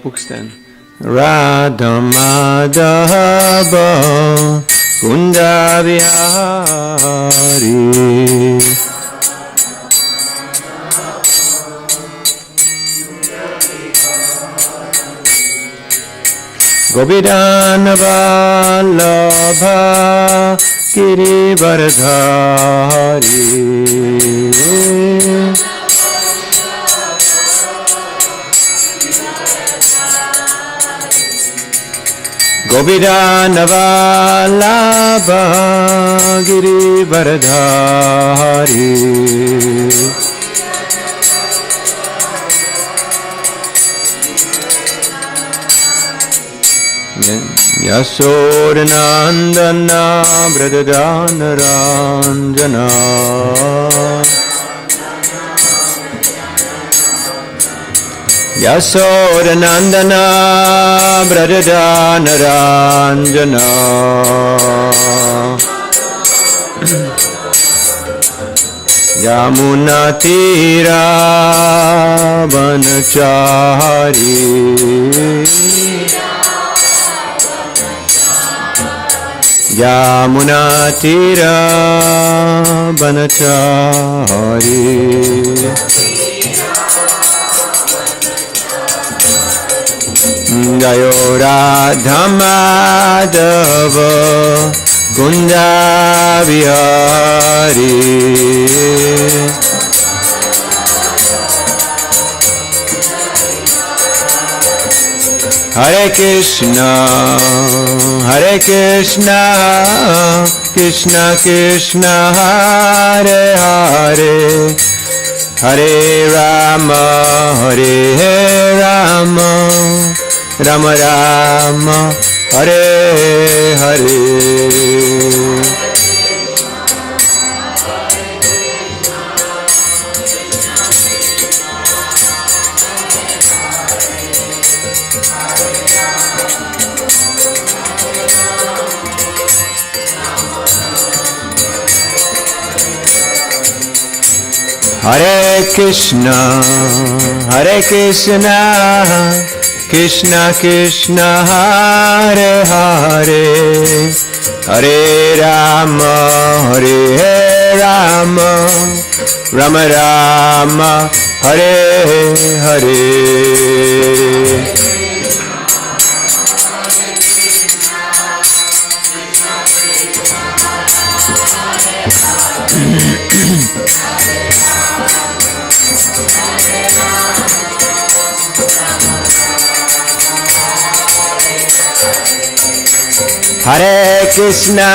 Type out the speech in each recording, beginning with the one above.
Books then. Radha Madhava Kunda Vihari Govidana Vallabha Girivardhari Govidana Vallabha Girivardhari Yasodanandana Bradadana Ranjana Yasodanandana Bradadana Ranjana Yamuna Tira Vanachari Yamuna Tira Vanachari Jayo Radha Madhava Kunda Vihari Hare Krishna Krishna Krishna Hare Hare Hare Rama Rama Rama Hare Hare Hare Krishna Krishna Krishna Hare Hare Hare Rama Rama Rama Hare Hare Hare Krishna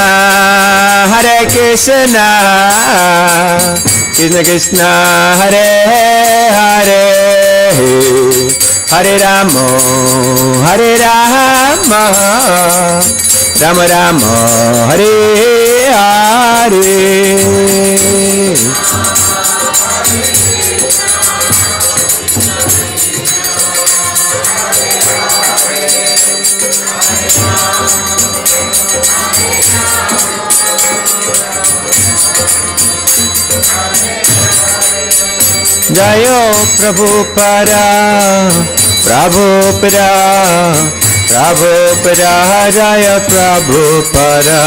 Krishna Krishna Hare Hare Hare Rama Rama Rama Hare Hare Jayo Prabhupada Jaya Prabhupada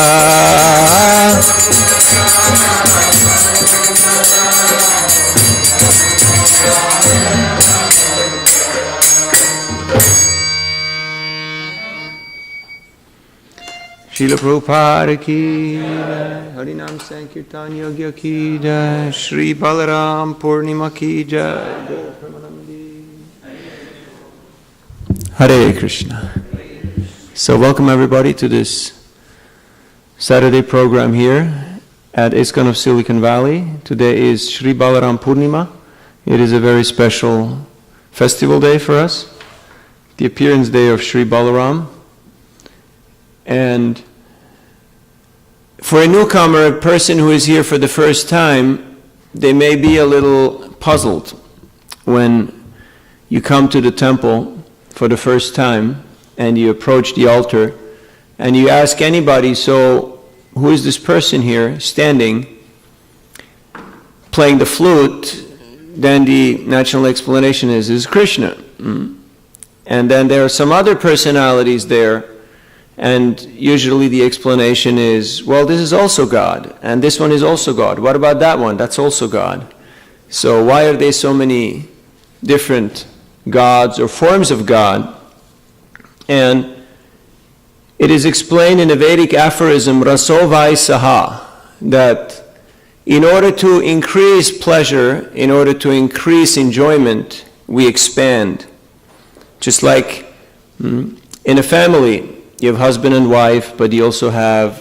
Srila Prabhupada ki jai, Harinam Sankirtan Yogya ki jai, Shri Balaram Purnima ki jai, Hare Krishna. So welcome everybody to this Saturday program here at ISKCON of Silicon Valley. Today is Shri Balaram Purnima. It is a very special festival day for us, the appearance day of Shri Balaram. And for a newcomer, a person who is here for the first time, they may be a little puzzled when you come to the temple for the first time and you approach the altar and you ask anybody, so who is this person here standing playing the flute? Then the natural explanation is Krishna. And then there are some other personalities there, and usually the explanation is, well, this is also God, and this one is also God. What about that one? That's also God. So why are there so many different gods or forms of God? And it is explained in a Vedic aphorism, Raso Vai Saha, that in order to increase pleasure, in order to increase enjoyment, we expand. Just like in a family, you have husband and wife, but you also have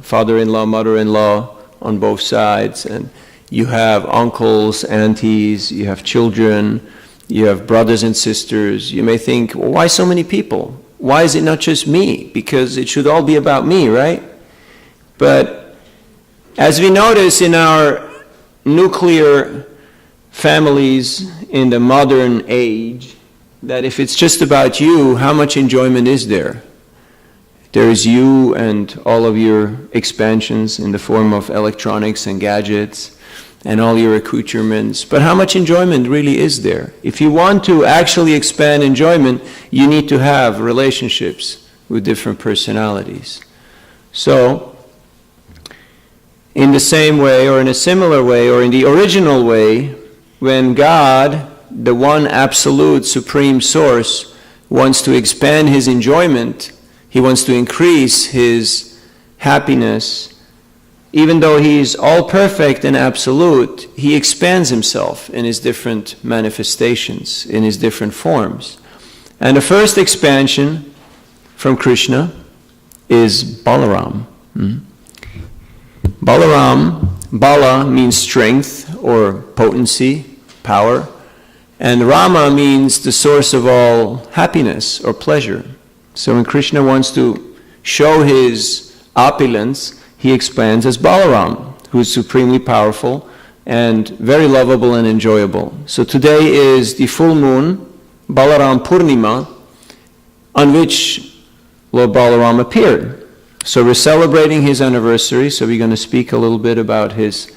father-in-law, mother-in-law on both sides, and you have uncles, aunties, you have children, you have brothers and sisters. You may think, well, why so many people? Why is it not just me? Because it should all be about me, right? But as we notice in our nuclear families in the modern age, that if it's just about you, how much enjoyment is there? There is you and all of your expansions in the form of electronics and gadgets and all your accoutrements. But how much enjoyment really is there? If you want to actually expand enjoyment, you need to have relationships with different personalities. So, in the same way, or in a similar way, or in the original way, when God, the one absolute supreme source, wants to expand his enjoyment, he wants to increase his happiness. Even though he is all perfect and absolute, he expands himself in his different manifestations, in his different forms. And the first expansion from Krishna is Balaram. Balaram, Bala means strength or potency, power, and Rama means the source of all happiness or pleasure. So when Krishna wants to show his opulence, he expands as Balaram, who is supremely powerful and very lovable and enjoyable. So today is the full moon, Balaram Purnima, on which Lord Balaram appeared. So we're celebrating his anniversary, so we're going to speak a little bit about his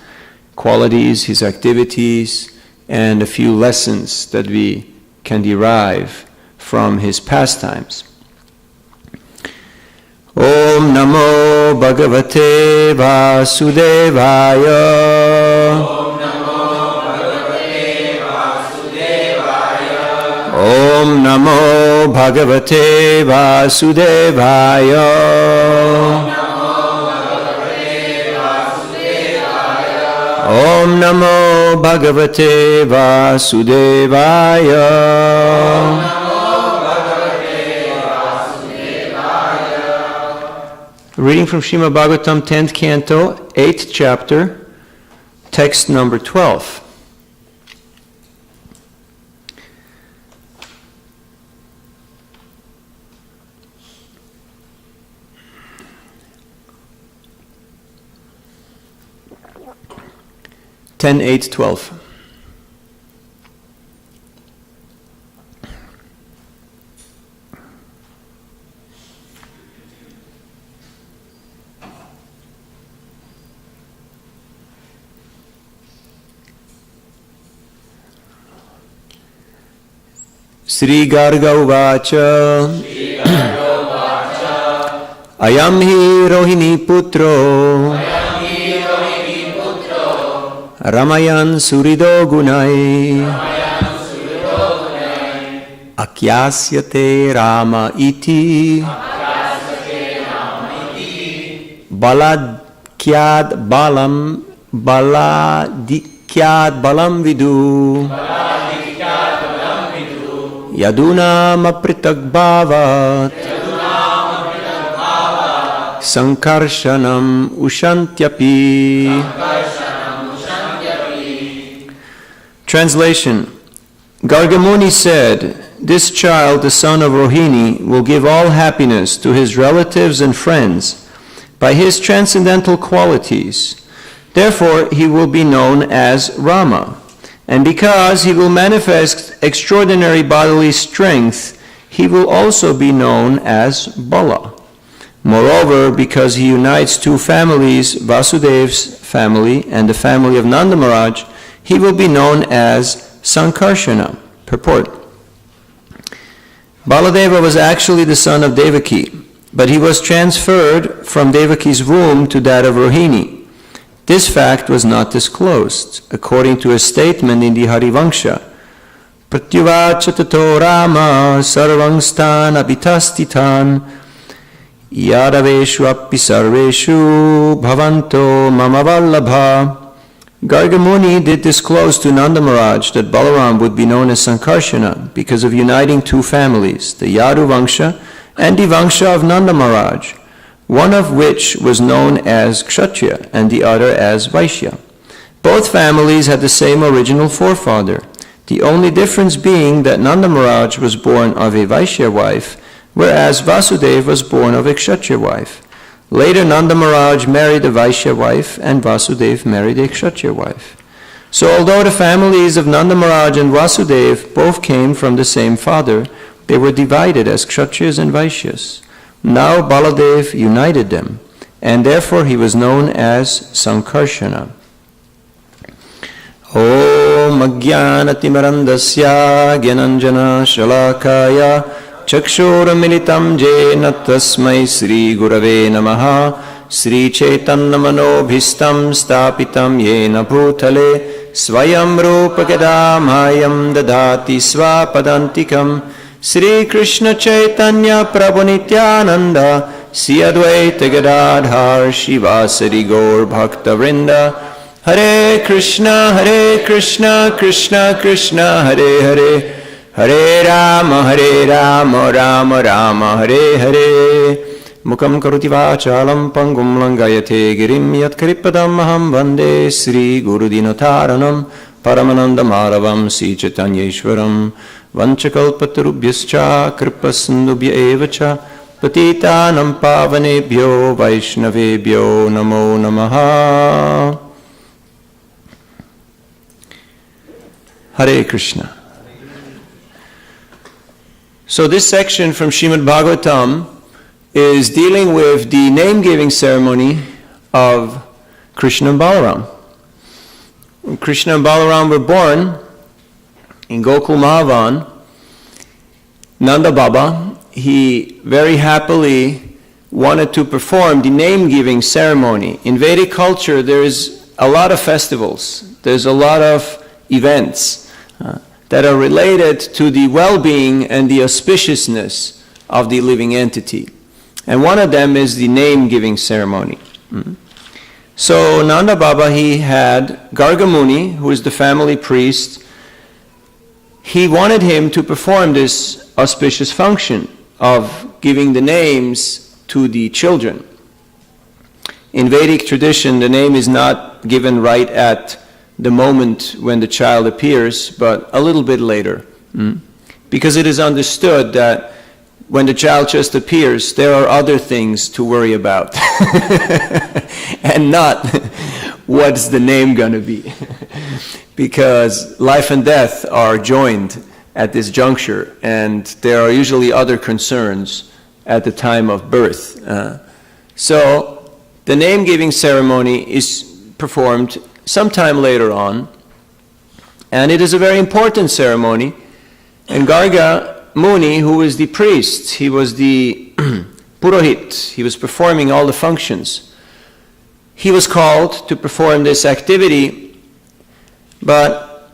qualities, his activities, and a few lessons that we can derive from his pastimes. Om Namo Bhagavate Vasudevaya. Om Namo Bhagavate Vasudevaya. Om Namo Bhagavate Vasudevaya. Om Namo Bhagavate Vasudevaya. Reading from Srimad Bhagavatam, 10th canto, 8th chapter, text number 12. Ten, 8, 12. Sri Garga Uvacha Ayam hi Rohini Putro Ramayan Surido Gunai Akyasyate Rama iti Baladikyad Balam Baladikyad Balam Vidu Yaduna Mapritak Bhavat Sankarshanam Ushantyapi. Translation. Gargamuni said, "This child, the son of Rohini, will give all happiness to his relatives and friends by his transcendental qualities. Therefore, he will be known as Rama. And because he will manifest extraordinary bodily strength, he will also be known as Bala. Moreover, because he unites two families, Vasudev's family and the family of Nanda Maharaj, he will be known as Sankarshana." Purport. Baladeva was actually the son of Devaki, but he was transferred from Devaki's womb to that of Rohini. This fact was not disclosed, according to a statement in the Harivangsha. Pratyuvacha tato Rama sarvang stan abhitastitan yadaveshu api sarveshu bhavanto mama vallabha. Garga Muni did disclose to Nanda Maharaj that Balaram would be known as Sankarshana because of uniting two families, the Yadu Vangsha and the Vangsha of Nanda Maharaj, one of which was known as Kshatriya and the other as Vaishya. Both families had the same original forefather, the only difference being that Nanda Maharaj was born of a Vaishya wife, whereas Vasudeva was born of a Kshatriya wife. Later, Nanda Maharaj married a Vaishya wife and Vasudeva married a Kshatriya wife. So although the families of Nanda Maharaj and Vasudeva both came from the same father, they were divided as Kshatriyas and Vaishyas. Now Baladev united them, and therefore he was known as Sankarshana. Om Ajnanatimarandasya Gyananjana Shalakaya Chakshuramilitam Jena Tasmai Sri Gurave Namaha Sri Chaitanya Manobhistam Stapitam Yena Bhutale Swayam Rupa Gadamhayam Dadati Swapadantikam Sri Krishna Chaitanya Prabhu Nityananda Sri Advaita Gadadhar Shivasari Gaur Bhakta Vrinda Hare Krishna Krishna Krishna Hare Hare Hare Rama Rama Rama Hare Hare Mukam Karoti Vachalam Pangum Langayate Girim Yat Kripadam Aham Vande Sri Guru Dinotaranam Paramananda Madhavam Sri Chaitanyeshwaram Vanchakalpatarubhyascha Kripasindubhya Evacha Patitanam Pavanebhyo Vaishnavebhyo Namo Namaha. Hare Krishna. So this section from Srimad Bhagavatam is dealing with the name-giving ceremony of Krishna and Balaram. When Krishna and Balaram were born in Gokul Mahavan, Nanda Baba, he very happily wanted to perform the name-giving ceremony. In Vedic culture, there's a lot of festivals. There's a lot of events that are related to the well-being and the auspiciousness of the living entity. And one of them is the name-giving ceremony. So Nanda Baba, he had Garga Muni, who is the family priest. He wanted him to perform this auspicious function of giving the names to the children. In Vedic tradition, the name is not given right at the moment when the child appears, but a little bit later. Because it is understood that when the child just appears, there are other things to worry about. And not what's the name going to be. Because life and death are joined at this juncture, and there are usually other concerns at the time of birth. So the name-giving ceremony is performed sometime later on, and it is a very important ceremony. And Garga Muni, who was the priest, he was the Purohit, he was performing all the functions. He was called to perform this activity, but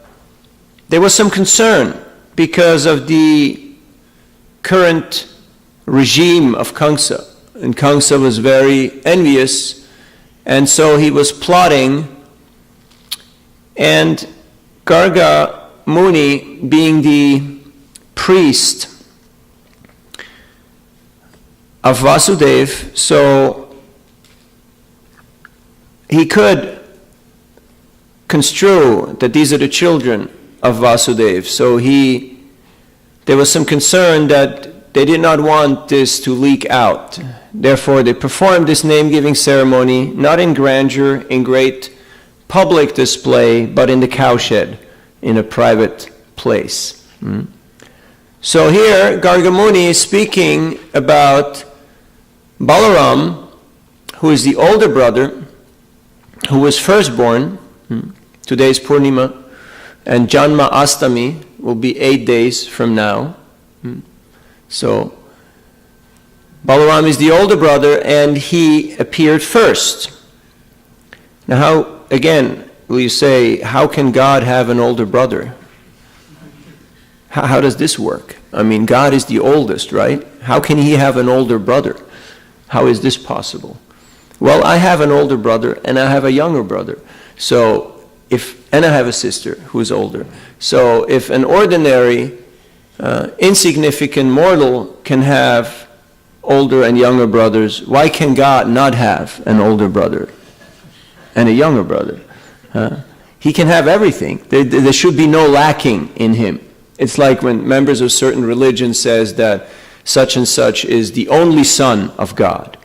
there was some concern because of the current regime of Kamsa. And Kamsa was very envious, and so he was plotting. And Garga Muni, being the priest of Vasudeva, so he could construe that these are the children of Vasudeva. So there was some concern that they did not want this to leak out. Therefore, they performed this name-giving ceremony, not in grandeur, in great public display, but in the cowshed, in a private place. So here, Garga Muni is speaking about Balaram, who is the older brother, who was firstborn. Today's Purnima, and Janma Astami will be 8 days from now. So Balaram is the older brother, and he appeared first. Now, how, again, will you say, how can God have an older brother? How does this work? I mean, God is the oldest, right? How can he have an older brother? How is this possible? Well, I have an older brother, and I have a younger brother. And I have a sister who's older. So if an ordinary, insignificant mortal can have older and younger brothers, why can God not have an older brother and a younger brother? He can have everything. There should be no lacking in him. It's like when members of certain religions says that such and such is the only son of God.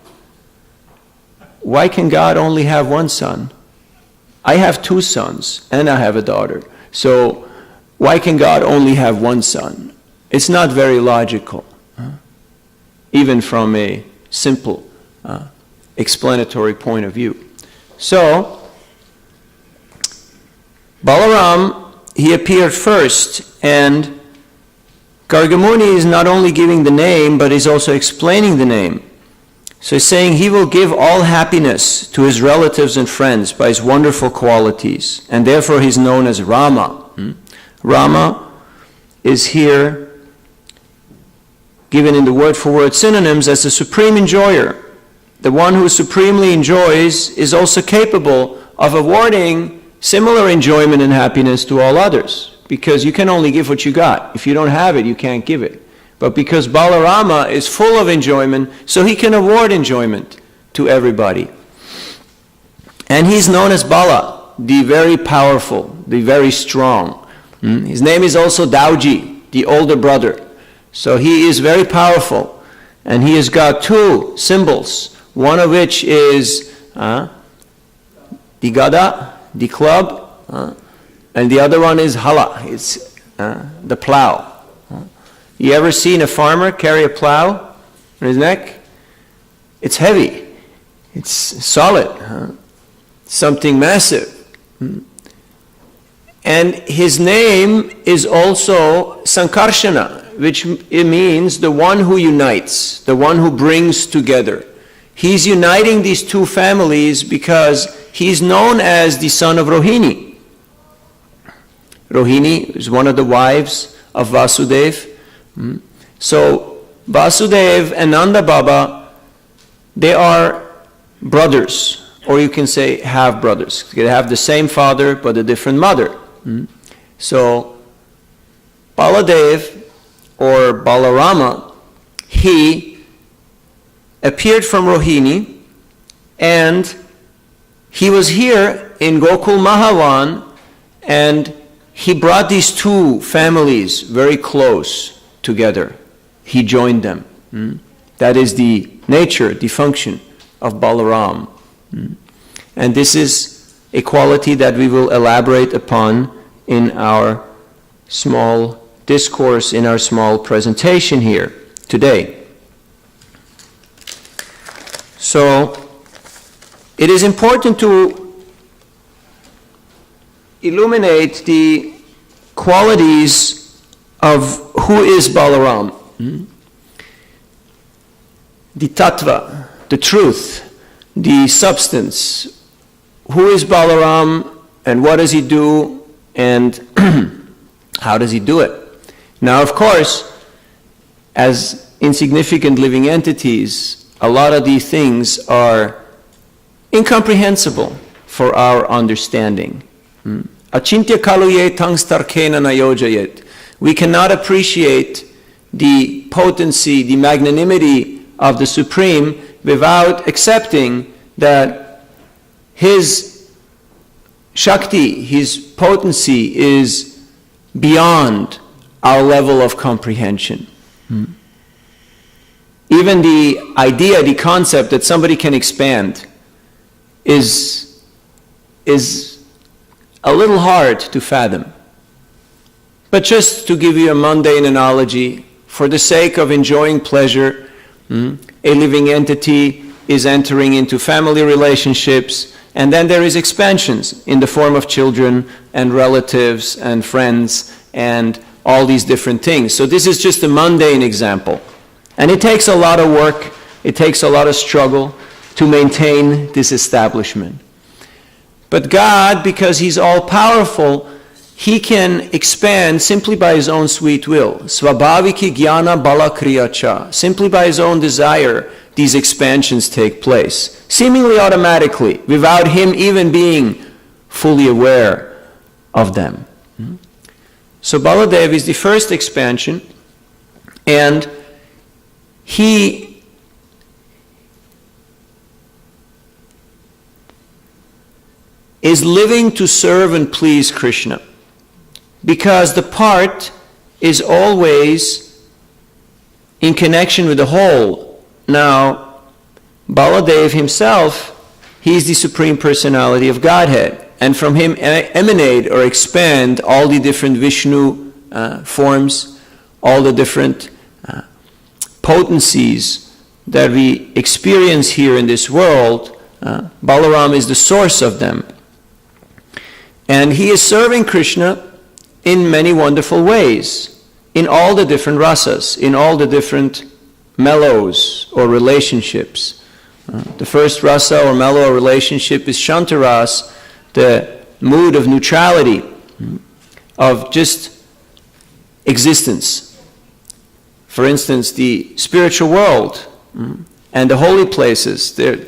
Why can God only have one son? I have two sons and I have a daughter. So why can God only have one son? It's not very logical, even from a simple explanatory point of view. So Balaram, he appeared first, and Gargamuni is not only giving the name, but he's also explaining the name. So he's saying he will give all happiness to his relatives and friends by his wonderful qualities, and therefore he's known as Rama. Rama is here given in the word-for-word synonyms as the supreme enjoyer. The one who supremely enjoys is also capable of awarding similar enjoyment and happiness to all others, because you can only give what you got. If you don't have it, you can't give it. But because Balarama is full of enjoyment, so he can award enjoyment to everybody. And he's known as Bala, the very powerful, the very strong. His name is also Dauji, the older brother. So he is very powerful. And he has got two symbols, one of which is the gada, the club, and the other one is hala, it's the plow. You ever seen a farmer carry a plow on his neck? It's heavy. It's solid. Something massive. And his name is also Sankarshana, which it means the one who unites, the one who brings together. He's uniting these two families because he's known as the son of Rohini. Rohini is one of the wives of Vasudeva. So Vasudeva and Nanda Baba, they are brothers, or you can say half brothers. They have the same father but a different mother. So Baladev or Balarama, he appeared from Rohini, and he was here in Gokul Mahavan, and he brought these two families very close together. He joined them. That is the nature, the function of Balaram. And this is a quality that we will elaborate upon in our small discourse, in our small presentation here today. So it is important to illuminate the qualities of who is Balaram. The tattva, the truth, the substance. Who is Balaram and what does he do and how does he do it? Now, of course, as insignificant living entities, a lot of these things are incomprehensible for our understanding. Achintya kaluye tangstarkena nayojayet. We cannot appreciate the potency, the magnanimity of the Supreme without accepting that his Shakti, his potency is beyond our level of comprehension. Even the idea, the concept that somebody can expand is a little hard to fathom. But just to give you a mundane analogy, for the sake of enjoying pleasure, a living entity is entering into family relationships, and then there is expansions in the form of children and relatives and friends and all these different things. So this is just a mundane example. And it takes a lot of work, it takes a lot of struggle to maintain this establishment. But God, because He's all-powerful, He can expand simply by His own sweet will. Svabhaviki jnana bala kriyacha. Simply by His own desire, these expansions take place, seemingly automatically, without Him even being fully aware of them. So Baladev is the first expansion, and he is living to serve and please Krishna, because the part is always in connection with the whole. Now, Baladev himself, he is the Supreme Personality of Godhead, and from him emanate or expand all the different Vishnu forms, all the different potencies that we experience here in this world. Balaram is the source of them. And he is serving Krishna in many wonderful ways, in all the different rasas, in all the different mellows or relationships. The first rasa or mellow relationship is Shantaras, the mood of neutrality, of just existence. For instance, the spiritual world and the holy places, the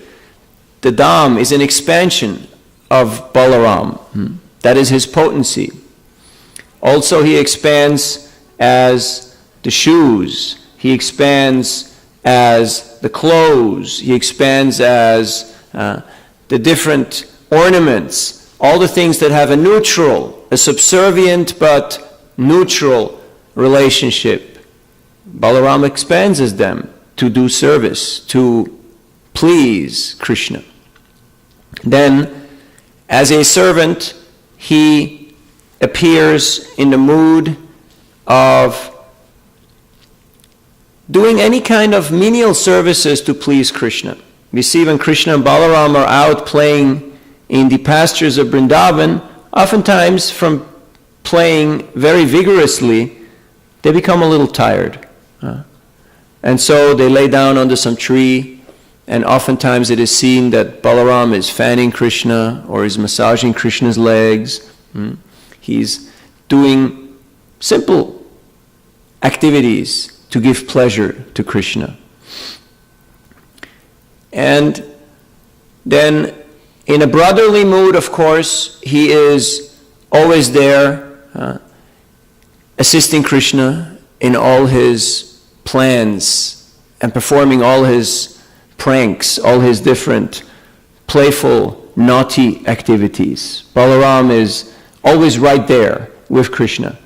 Dham is an expansion of Balaram. That is his potency. Also, he expands as the shoes. He expands as the clothes. He expands as the different ornaments. All the things that have a neutral, a subservient but neutral relationship. Balaram expands as them to do service, to please Krishna. Then, as a servant, he appears in the mood of doing any kind of menial services to please Krishna. We see when Krishna and Balaram are out playing in the pastures of Vrindavan, oftentimes from playing very vigorously, they become a little tired. And so they lay down under some tree, and oftentimes it is seen that Balaram is fanning Krishna or is massaging Krishna's legs. He's doing simple activities to give pleasure to Krishna. And then in a brotherly mood, of course, he is always there assisting Krishna in all his plans and performing all his pranks, all his different playful, naughty activities. Balaram is always right there with Krishna.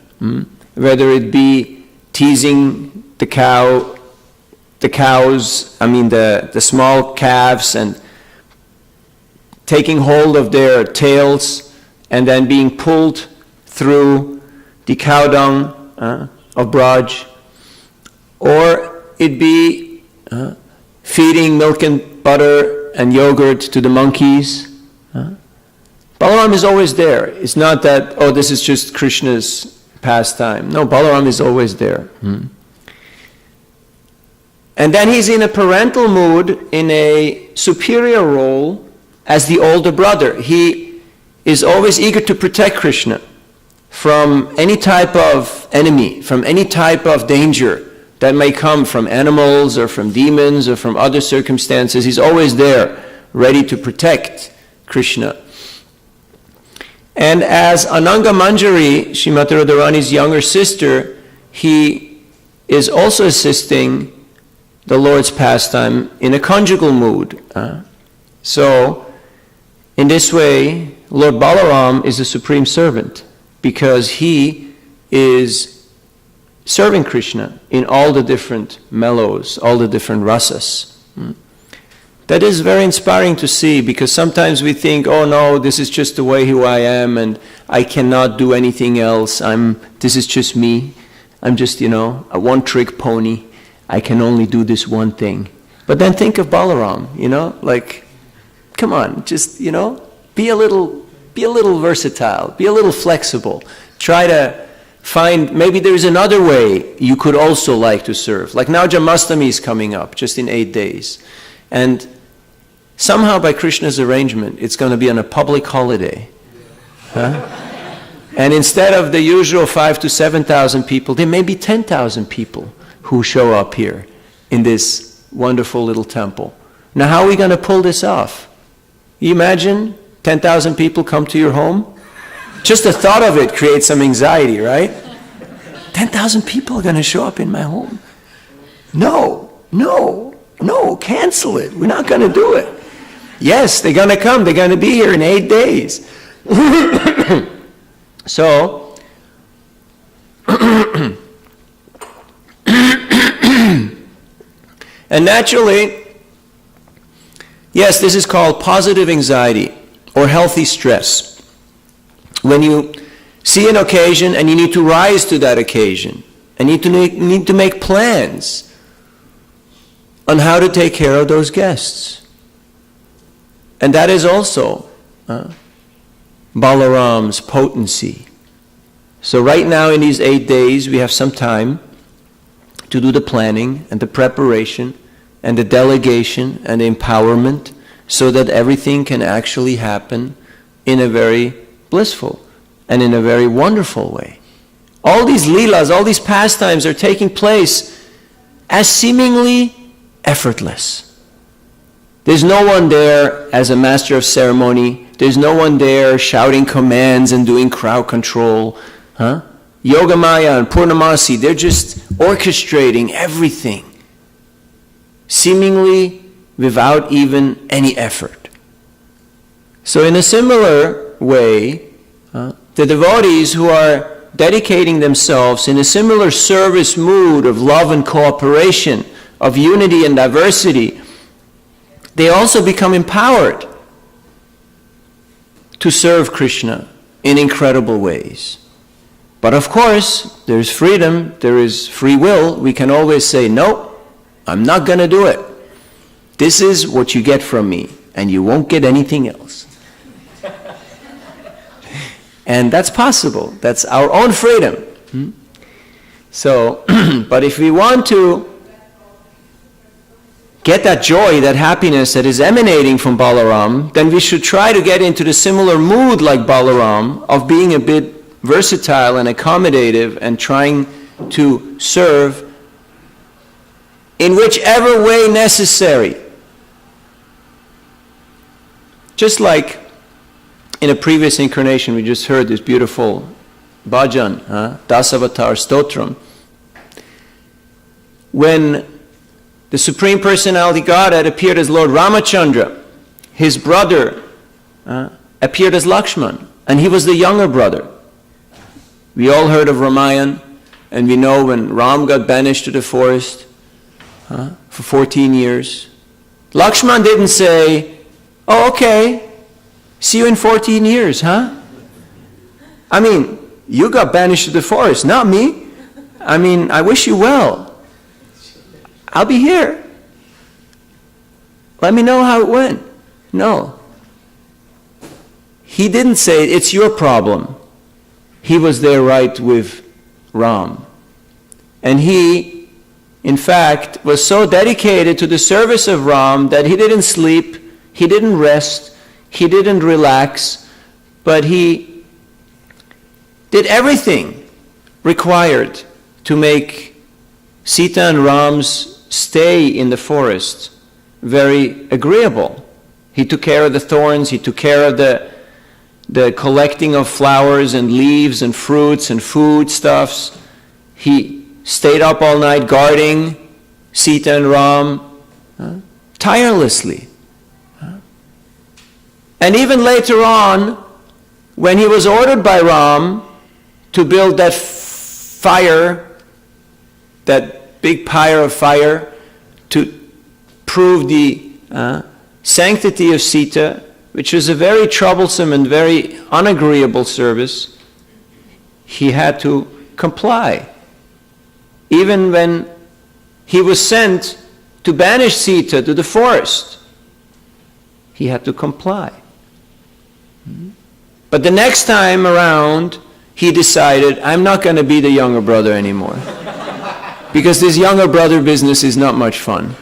Whether it be teasing the cows, the small calves, and taking hold of their tails and then being pulled through the cow dung of Braj, or it be feeding milk and butter and yogurt to the monkeys. Balaram is always there. It's not that, oh, this is just Krishna's pastime. No, Balaram is always there. And then he's in a parental mood, in a superior role as the older brother. He is always eager to protect Krishna from any type of enemy, from any type of danger that may come from animals or from demons or from other circumstances. He's always there, ready to protect Krishna. And as Ananga Manjari, Srimati Radharani's younger sister, he is also assisting the Lord's pastime in a conjugal mood. So, in this way, Lord Balaram is the supreme servant, because he is serving Krishna in all the different mellows, all the different rasas. That is very inspiring to see, because sometimes we think, oh no, this is just the way who I am and I cannot do anything else. This is just me. I'm just, a one-trick pony. I can only do this one thing. But then think of Balaram, come on, just, be a little versatile, be a little flexible. Try to find maybe there's another way you could also like to serve. Like now Janmashtami is coming up, just in 8 days. And somehow by Krishna's arrangement, it's going to be on a public holiday. Huh? And instead of the usual 5,000 to 7,000 people, there may be 10,000 people who show up here in this wonderful little temple. Now how are we going to pull this off? You imagine 10,000 people come to your home? Just the thought of it creates some anxiety, right? 10,000 people are going to show up in my home. No, cancel it. We're not going to do it. Yes, they're going to come. They're going to be here in 8 days. So, and naturally, yes, this is called positive anxiety or healthy stress. When you see an occasion and you need to rise to that occasion, and you need to make plans on how to take care of those guests. And that is also Balaram's potency. So right now in these 8 days, we have some time to do the planning and the preparation and the delegation and the empowerment so that everything can actually happen in a very blissful and in a very wonderful way. All these leelas, all these pastimes are taking place as seemingly effortless. There's no one there as a master of ceremony. There's no one there shouting commands and doing crowd control. Yogamaya and Purnamasi, they're just orchestrating everything, seemingly without even any effort. So in a similar way, the devotees who are dedicating themselves in a similar service mood of love and cooperation, of unity and diversity, they also become empowered to serve Krishna in incredible ways. But of course, there's freedom, there is free will. We can always say, no, I'm not going to do it. This is what you get from me, and you won't get anything else. And that's possible. That's our own freedom. So, but if we want to get that joy, that happiness that is emanating from Balaram, then we should try to get into the similar mood like Balaram of being a bit versatile and accommodative and trying to serve in whichever way necessary. Just like in a previous incarnation, we just heard this beautiful bhajan, Dasavatar Stotram. When the Supreme Personality Godhead appeared as Lord Ramachandra, his brother appeared as Lakshman, and he was the younger brother. We all heard of Ramayana, and we know when Ram got banished to the forest for 14 years. Lakshman didn't say, oh, okay, see you in 14 years, huh? I mean, you got banished to the forest, not me. I mean, I wish you well. I'll be here. Let me know how it went. No. He didn't say, it's your problem. He was there right with Ram. And he, in fact, was so dedicated to the service of Ram that he didn't sleep, he didn't rest, he didn't relax, but he did everything required to make Sita and Ram's stay in the forest very agreeable. He took care of the thorns, he took care of the collecting of flowers and leaves and fruits and foodstuffs. He stayed up all night guarding Sita and Ram tirelessly. And even later on, when he was ordered by Ram to build that fire, that big pyre of fire, to prove the sanctity of Sita, which was a very troublesome and very unagreeable service, he had to comply. Even when he was sent to banish Sita to the forest, he had to comply. But the next time around, he decided, I'm not going to be the younger brother anymore. Because this younger brother business is not much fun.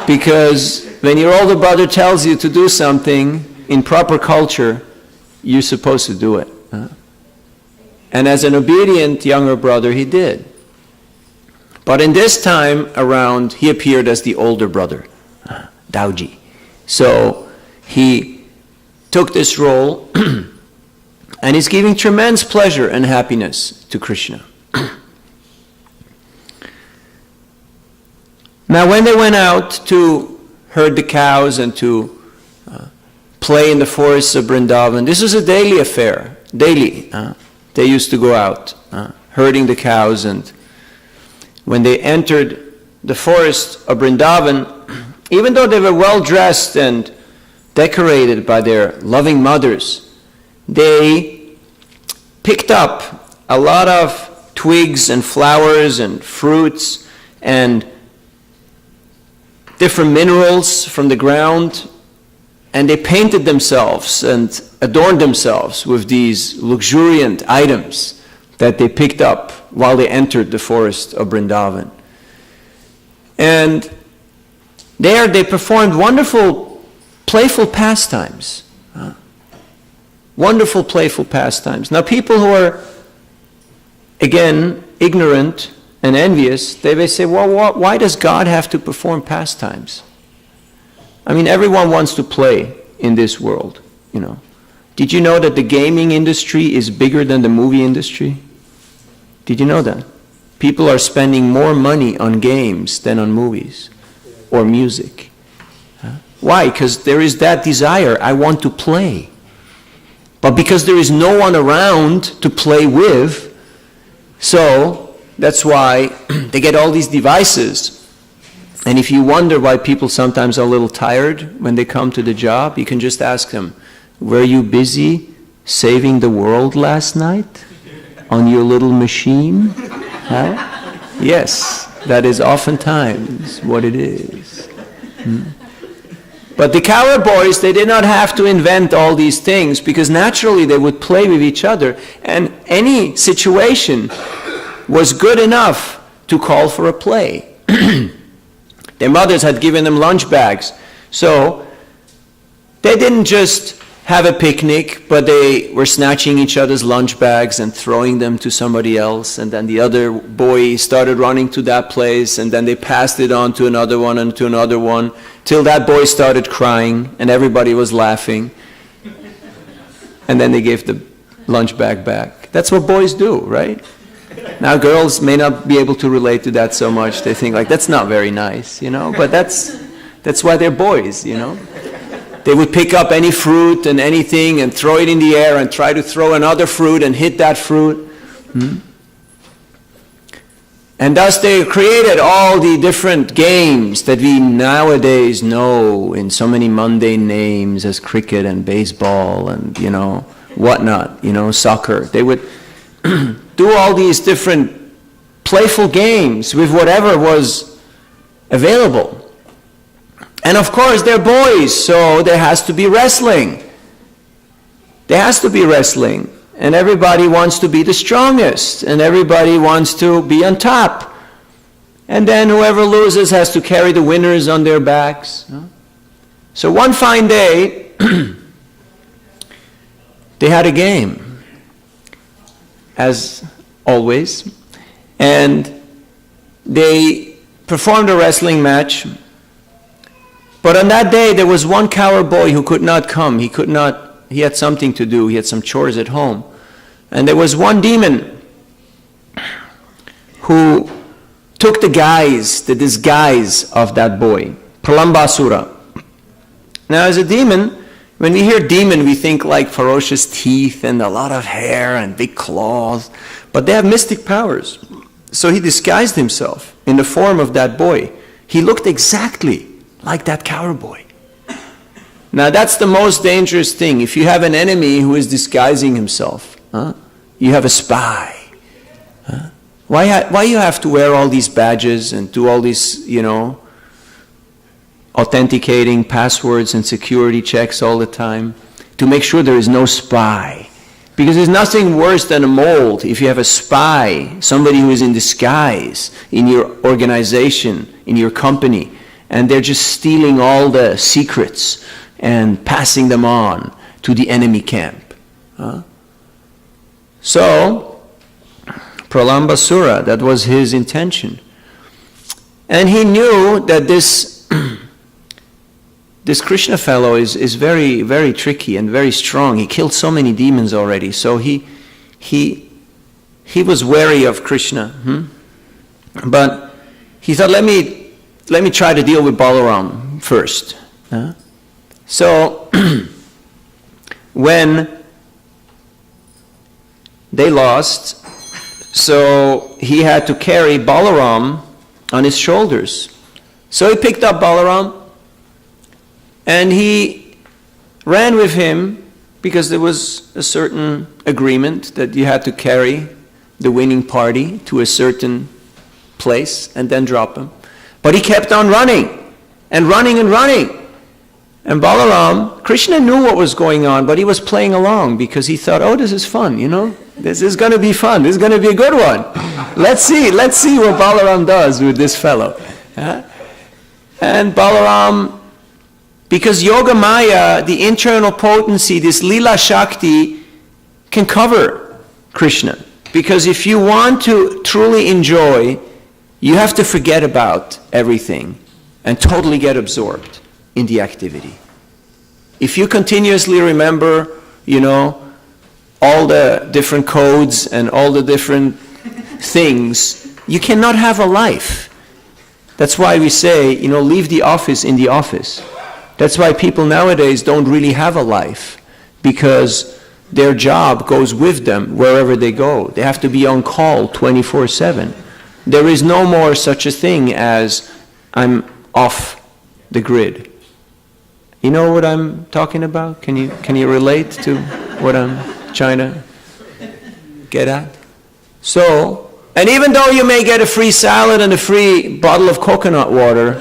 Because when your older brother tells you to do something in proper culture, you're supposed to do it. And as an obedient younger brother, he did. But in this time around, he appeared as the older brother, Daoji. So he took this role, and he's giving tremendous pleasure and happiness to Krishna. Now, when they went out to herd the cows and to play in the forests of Vrindavan, this was a daily affair. Daily. They used to go out herding the cows, and when they entered the forest of Vrindavan, even though they were well dressed and decorated by their loving mothers, they picked up a lot of twigs and flowers and fruits and different minerals from the ground, and they painted themselves and adorned themselves with these luxuriant items that they picked up while they entered the forest of Vrindavan. And there they performed wonderful, playful pastimes. Wonderful, playful pastimes. Now people who are, again, ignorant and envious, they may say, well, why does God have to perform pastimes? I mean, everyone wants to play in this world, you know. Did you know that the gaming industry is bigger than the movie industry? Did you know that? People are spending more money on games than on movies or music. Why? Because there is that desire, I want to play. But because there is no one around to play with, so that's why they get all these devices. And if you wonder why people sometimes are a little tired when they come to the job, you can just ask them, were you busy saving the world last night on your little machine? Huh? Yes, that is oftentimes what it is. But the Kaur boys, they did not have to invent all these things, because naturally they would play with each other, and any situation was good enough to call for a play. Their mothers had given them lunch bags. So they didn't just have a picnic, but they were snatching each other's lunch bags and throwing them to somebody else. And then the other boy started running to that place, and then they passed it on to another one and to another one, till that boy started crying and everybody was laughing. And then they gave the lunch bag back. That's what boys do, right? Now girls may not be able to relate to that so much. They think like, that's not very nice, you know, but that's why they're boys, you know. They would pick up any fruit and anything and throw it in the air and try to throw another fruit and hit that fruit. And thus they created all the different games that we nowadays know in so many mundane names as cricket and baseball and, you know, whatnot, you know, soccer. They would do all these different playful games with whatever was available. And of course, they're boys, so there has to be wrestling. There has to be wrestling. And everybody wants to be the strongest, and everybody wants to be on top. And then whoever loses has to carry the winners on their backs. So one fine day, they had a game, as always, and they performed a wrestling match. But on that day, there was one Kaur boy who could not come. He had something to do. He had some chores at home. And there was one demon who took the disguise of that boy, Pralambasura. Now, as a demon, when we hear demon, we think like ferocious teeth and a lot of hair and big claws. But they have mystic powers. So he disguised himself in the form of that boy. He looked exactly like that Kaur boy. Now that's the most dangerous thing. If you have an enemy who is disguising himself, you have a spy. Why you have to wear all these badges and do all these, you know, authenticating passwords and security checks all the time to make sure there is no spy? Because there's nothing worse than a mold if you have a spy, somebody who is in disguise in your organization, in your company, and they're just stealing all the secrets and passing them on to the enemy camp. So, Pralambasura, that was his intention. And he knew that this Krishna fellow is very, very tricky and very strong. He killed so many demons already. So he was wary of Krishna. But he thought, let me try to deal with Balaram first. So when they lost, so he had to carry Balaram on his shoulders. So he picked up Balaram and he ran with him because there was a certain agreement that you had to carry the winning party to a certain place and then drop him. But he kept on running and running and running. And Balaram, Krishna knew what was going on, but he was playing along because he thought, oh, this is fun, This is going to be fun. This is going to be a good one. Let's see what Balaram does with this fellow. And Balaram, because Yoga Maya, the internal potency, this Lila Shakti, can cover Krishna. Because if you want to truly enjoy, you have to forget about everything and totally get absorbed in the activity. If you continuously remember, all the different codes and all the different things, you cannot have a life. That's why we say, leave the office in the office. That's why people nowadays don't really have a life, because their job goes with them wherever they go. They have to be on call 24/7. There is no more such a thing as I'm off the grid. You know what I'm talking about? Can you relate to what I'm trying to get at? So, and even though you may get a free salad and a free bottle of coconut water,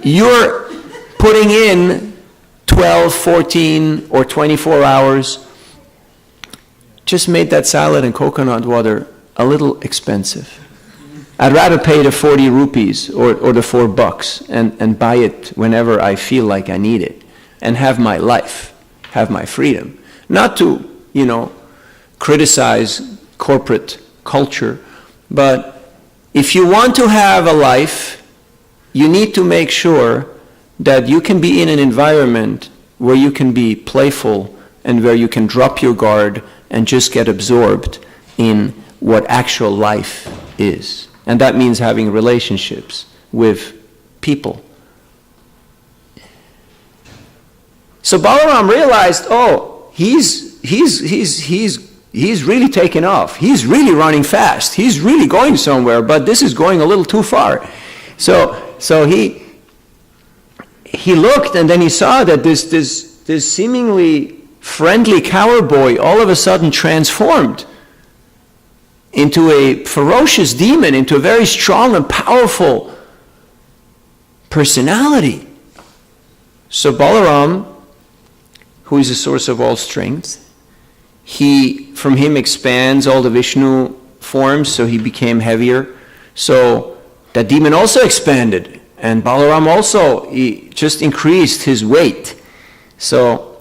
you're putting in 12, 14, or 24 hours. Just made that salad and coconut water a little expensive. I'd rather pay the 40 rupees or the $4 and buy it whenever I feel like I need it and have my life, have my freedom. Not to, criticize corporate culture, but if you want to have a life, you need to make sure that you can be in an environment where you can be playful and where you can drop your guard and just get absorbed in what actual life is. And that means having relationships with people. So Balaram realized, oh, he's really taking off. He's really running fast. He's really going somewhere, but this is going a little too far. So he looked, and then he saw that this seemingly friendly cowboy all of a sudden transformed into a ferocious demon, into a very strong and powerful personality. So Balaram, who is the source of all strength, from him expands all the Vishnu forms, so he became heavier. So that demon also expanded, and Balaram also, he just increased his weight. So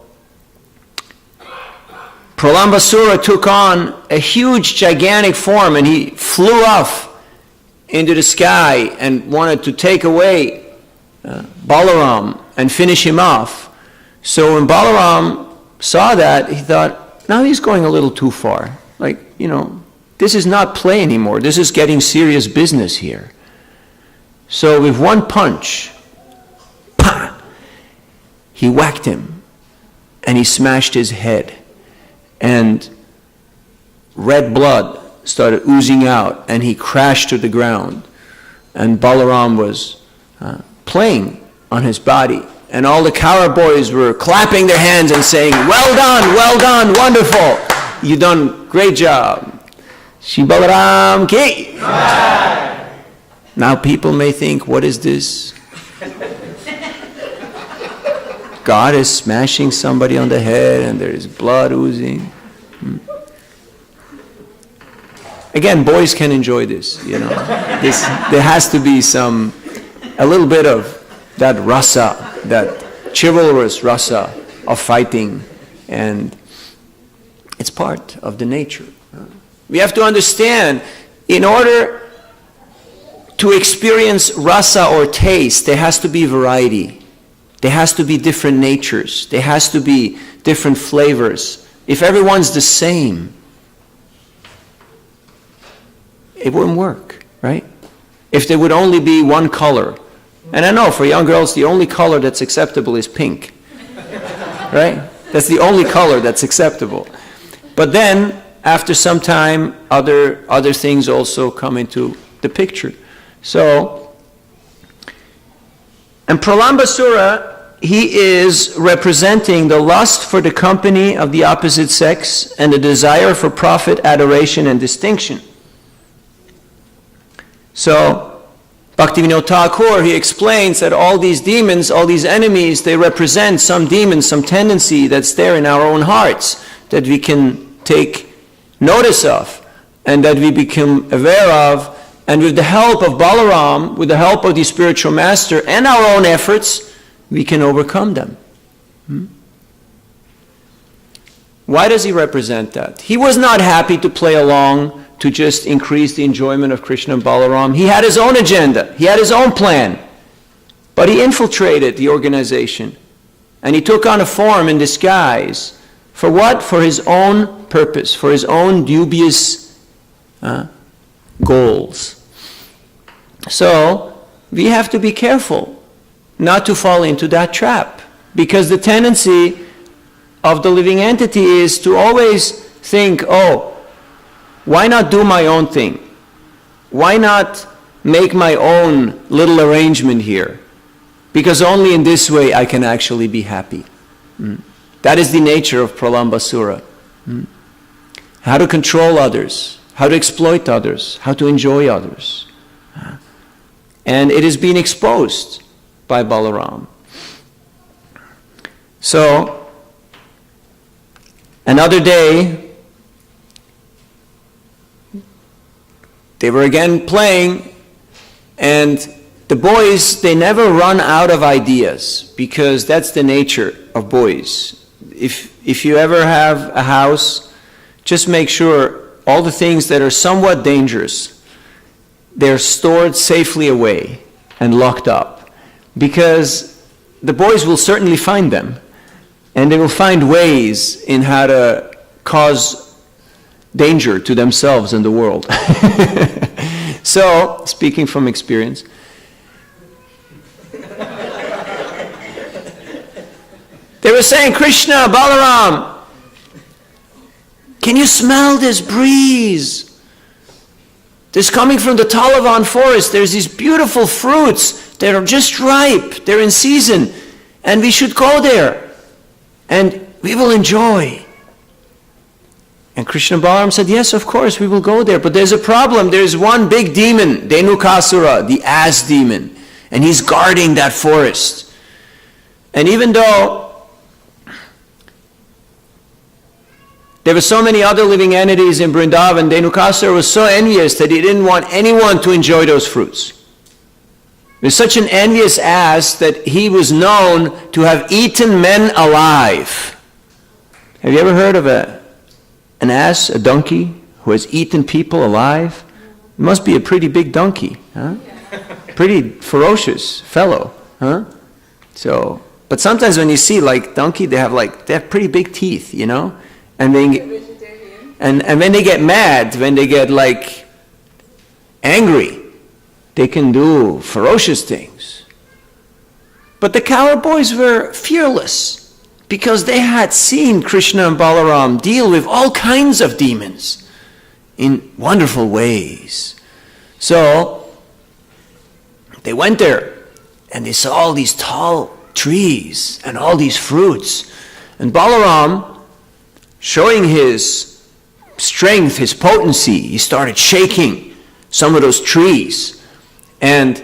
Pralambasura took on a huge, gigantic form, and he flew off into the sky and wanted to take away Balaram and finish him off. So when Balaram saw that, he thought, now he's going a little too far. This is not play anymore. This is getting serious business here. So with one punch, he whacked him, and he smashed his head. And red blood started oozing out, and he crashed to the ground. And Balaram was playing on his body. And all the Kaura boys were clapping their hands and saying, well done, wonderful. You done great job. Shri Balaram ki. Now people may think, what is this? God is smashing somebody on the head and there is blood oozing. Again, boys can enjoy this, you know. There has to be a little bit of that rasa, that chivalrous rasa of fighting, and it's part of the nature. We have to understand, in order to experience rasa or taste, there has to be variety. There has to be different natures. There has to be different flavors. If everyone's the same, it wouldn't work, right? If there would only be one color. And I know for young girls, the only color that's acceptable is pink, right? That's the only color that's acceptable. But then, after some time, other things also come into the picture. So, and Pralambasura, he is representing the lust for the company of the opposite sex and the desire for profit, adoration, and distinction. So, Bhaktivinoda Thakur, he explains that all these demons, all these enemies, they represent some demon, some tendency that's there in our own hearts that we can take notice of and that we become aware of. And with the help of Balaram, with the help of the spiritual master and our own efforts, we can overcome them. Why does he represent that? He was not happy to play along to just increase the enjoyment of Krishna and Balaram. He had his own agenda. He had his own plan. But he infiltrated the organization. And he took on a form in disguise. For what? For his own purpose, for his own dubious goals. So, we have to be careful not to fall into that trap. Because the tendency of the living entity is to always think, oh, why not do my own thing? Why not make my own little arrangement here? Because only in this way I can actually be happy. That is the nature of Pralambasura. How to control others, how to exploit others, how to enjoy others. And it is being exposed by Balaram. So, another day, they were again playing, and the boys, they never run out of ideas, because that's the nature of boys. If you ever have a house, just make sure all the things that are somewhat dangerous, they're stored safely away and locked up, because the boys will certainly find them, and they will find ways in how to cause danger to themselves and the world. So, speaking from experience, they were saying, Krishna, Balaram, can you smell this breeze? This coming from the Talavan forest. There's these beautiful fruits that are just ripe. They're in season. And we should go there. And we will enjoy. And Krishna and Balaram said, yes, of course, we will go there. But there's a problem. There's one big demon, Dhenukasura, the ass demon. And he's guarding that forest. And even though there were so many other living entities in Vrindavan, Dhenukasura was so envious that he didn't want anyone to enjoy those fruits. He was such an envious ass that he was known to have eaten men alive. Have you ever heard of an ass, a donkey, who has eaten people alive? It must be a pretty big donkey, huh? Pretty ferocious fellow, huh? So, but sometimes when you see like donkey, they have pretty big teeth, you know? And and when they get mad, when they get like angry, they can do ferocious things. But the cowherd boys were fearless, because they had seen Krishna and Balaram deal with all kinds of demons in wonderful ways. So, they went there, and they saw all these tall trees and all these fruits. And Balaram, showing his strength, his potency, he started shaking some of those trees. And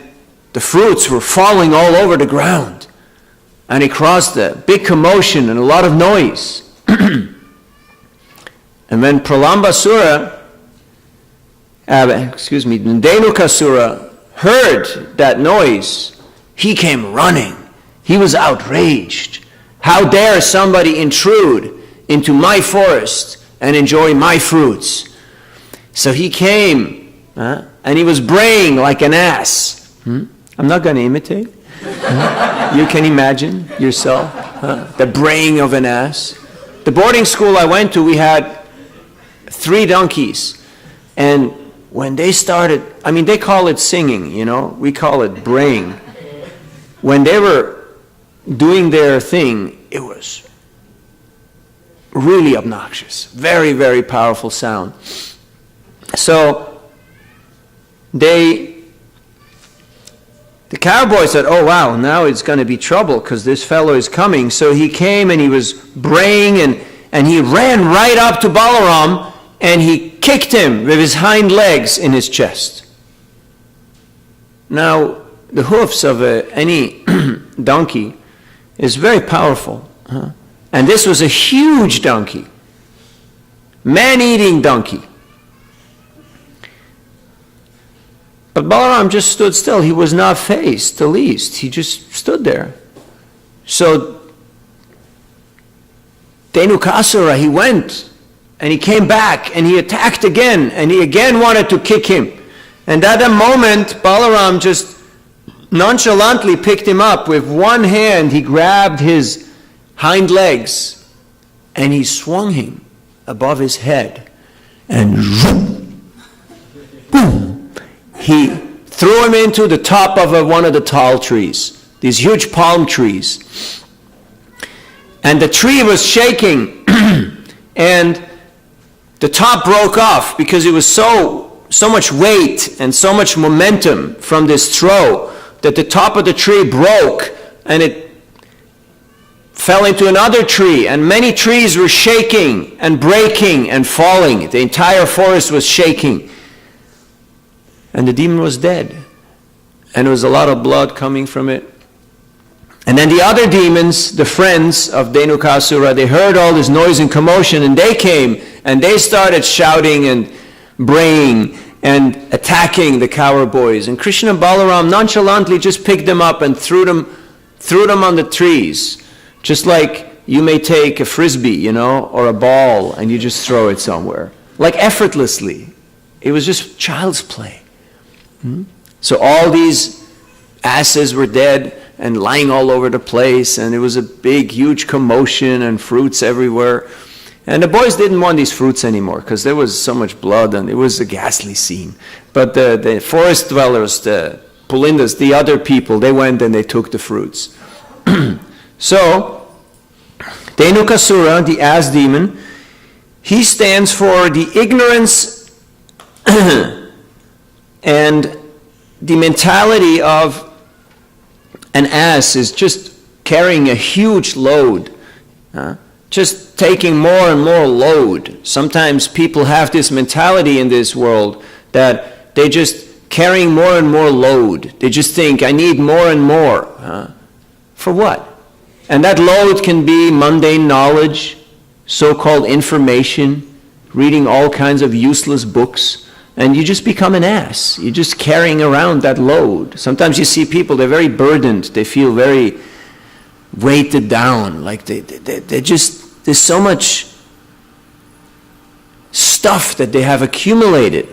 the fruits were falling all over the ground. And he caused a big commotion and a lot of noise. And when Pralambasura, Dhenukasura heard that noise, he came running. He was outraged. How dare somebody intrude into my forest and enjoy my fruits? So he came, and he was braying like an ass. I'm not going to imitate. You can imagine yourself, the braying of an ass. The boarding school I went to, we had 3 donkeys. And when they started, they call it singing, we call it braying. When they were doing their thing, it was really obnoxious. Very, very powerful sound. So the cowboy said, oh wow, now it's going to be trouble because this fellow is coming. So he came and he was braying and he ran right up to Balaram and he kicked him with his hind legs in his chest. Now, the hoofs of any donkey is very powerful. And this was a huge donkey, man-eating donkey. But Balaram just stood still. He was not fazed the least. He just stood there. So Dhenukasura, he went and he came back and he attacked again and he again wanted to kick him. And at that moment, Balaram just nonchalantly picked him up. With one hand, he grabbed his hind legs and he swung him above his head. And boom! He threw him into the top of one of the tall trees, these huge palm trees. And the tree was shaking and the top broke off because it was so much weight and so much momentum from this throw that the top of the tree broke and it fell into another tree, and many trees were shaking and breaking and falling. The entire forest was shaking. And the demon was dead. And there was a lot of blood coming from it. And then the other demons, the friends of Dhenukasura, they heard all this noise and commotion, and they came, and they started shouting and braying and attacking the cowherd boys. And Krishna and Balaram nonchalantly just picked them up and threw them on the trees. Just like you may take a frisbee, or a ball, and you just throw it somewhere. Like effortlessly. It was just child's play. So all these asses were dead and lying all over the place, and it was a big, huge commotion and fruits everywhere. And the boys didn't want these fruits anymore because there was so much blood and it was a ghastly scene. But the forest dwellers, the Pulindas, the other people, they went and they took the fruits. So, Dhenukasura, the ass demon, he stands for the ignorance and the mentality of an ass is just carrying a huge load, just taking more and more load. Sometimes people have this mentality in this world that they just carrying more and more load. They just think, I need more and more. For what? And that load can be mundane knowledge, so-called information, reading all kinds of useless books, and you just become an ass. You're just carrying around that load. Sometimes you see people, they're very burdened. They feel very weighted down. Like they just, there's so much stuff that they have accumulated.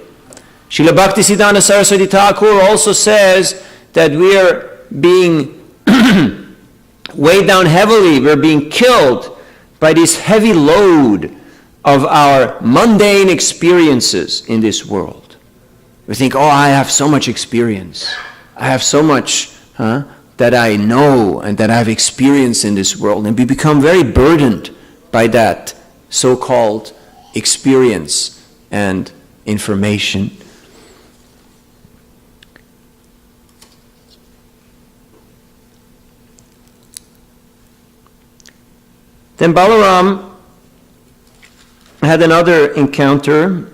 Srila Bhaktisiddhanta Saraswati Thakur also says that we are being weighed down heavily. We're being killed by this heavy load of our mundane experiences in this world. We think, oh, I have so much experience. I have so much that I know and that I've experienced in this world. And we become very burdened by that so-called experience and information. Then Balaram had another encounter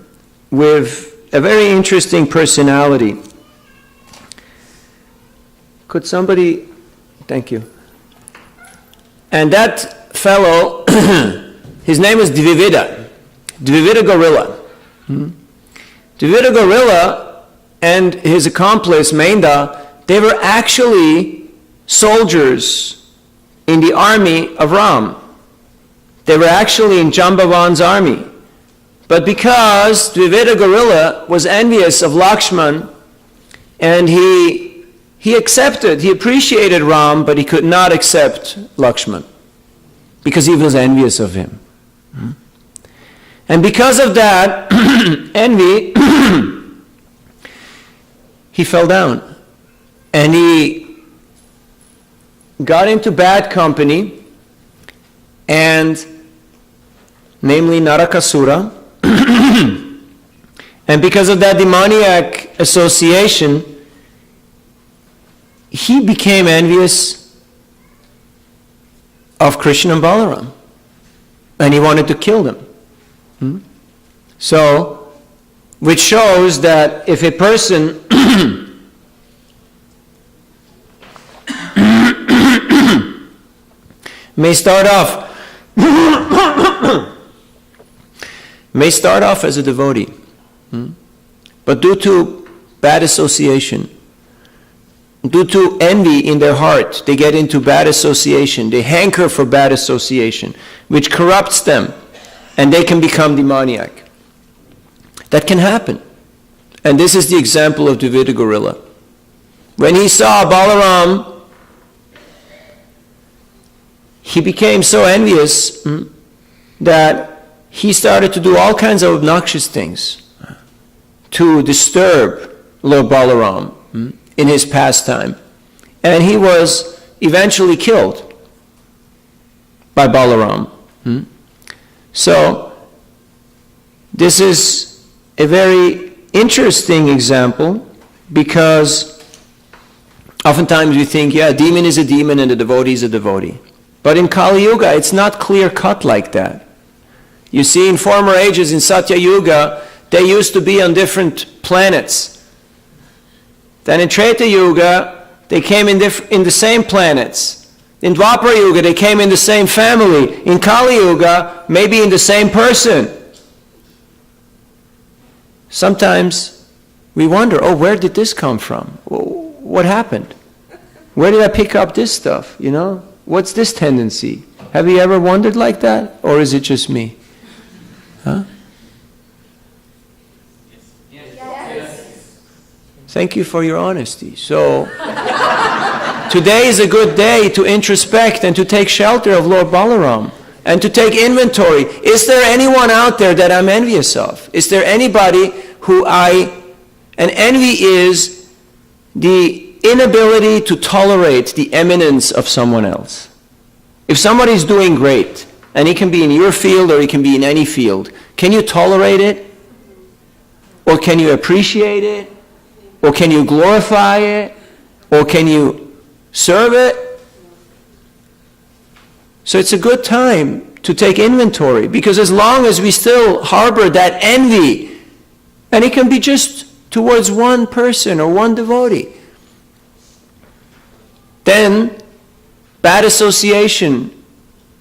with a very interesting personality. Could somebody, thank you. And that fellow, his name was Dvivida Gorilla. Dvivida Gorilla and his accomplice, Menda, they were actually soldiers in the army of Ram. They were actually in Jambavan's army. But because Dvivida Gorilla was envious of Lakshman, and he appreciated Ram, but he could not accept Lakshman, because he was envious of him. And because of that envy, he fell down. And he got into bad company, and namely Narakasura. And because of that demoniac association, he became envious of Krishna and Balaram. And he wanted to kill them. So, which shows that if a person may start off as a devotee, but due to bad association, due to envy in their heart, they get into bad association, they hanker for bad association, which corrupts them, and they can become demoniac. That can happen. And this is the example of Dvivida Gorilla. When he saw Balaram, he became so envious that he started to do all kinds of obnoxious things to disturb Lord Balaram in his pastime. And he was eventually killed by Balaram. So, this is a very interesting example, because oftentimes we think, yeah, a demon is a demon and a devotee is a devotee. But in Kali Yuga, it's not clear-cut like that. You see, in former ages, in Satya Yuga, they used to be on different planets. Then in Treta Yuga, they came in the same planets. In Dwapara Yuga, they came in the same family. In Kali Yuga, maybe in the same person. Sometimes we wonder, oh, where did this come from? What happened? Where did I pick up this stuff? You know, what's this tendency? Have you ever wondered like that? Or is it just me? Huh? Yes. Thank you for your honesty. So, today is a good day to introspect and to take shelter of Lord Balaram and to take inventory. Is there anyone out there that I'm envious of? Is there anybody and envy is the inability to tolerate the eminence of someone else. If somebody's doing great, and he can be in your field or he can be in any field, can you tolerate it? Or can you appreciate it? Or can you glorify it? Or can you serve it? So it's a good time to take inventory, because as long as we still harbor that envy, and it can be just towards one person or one devotee, then bad association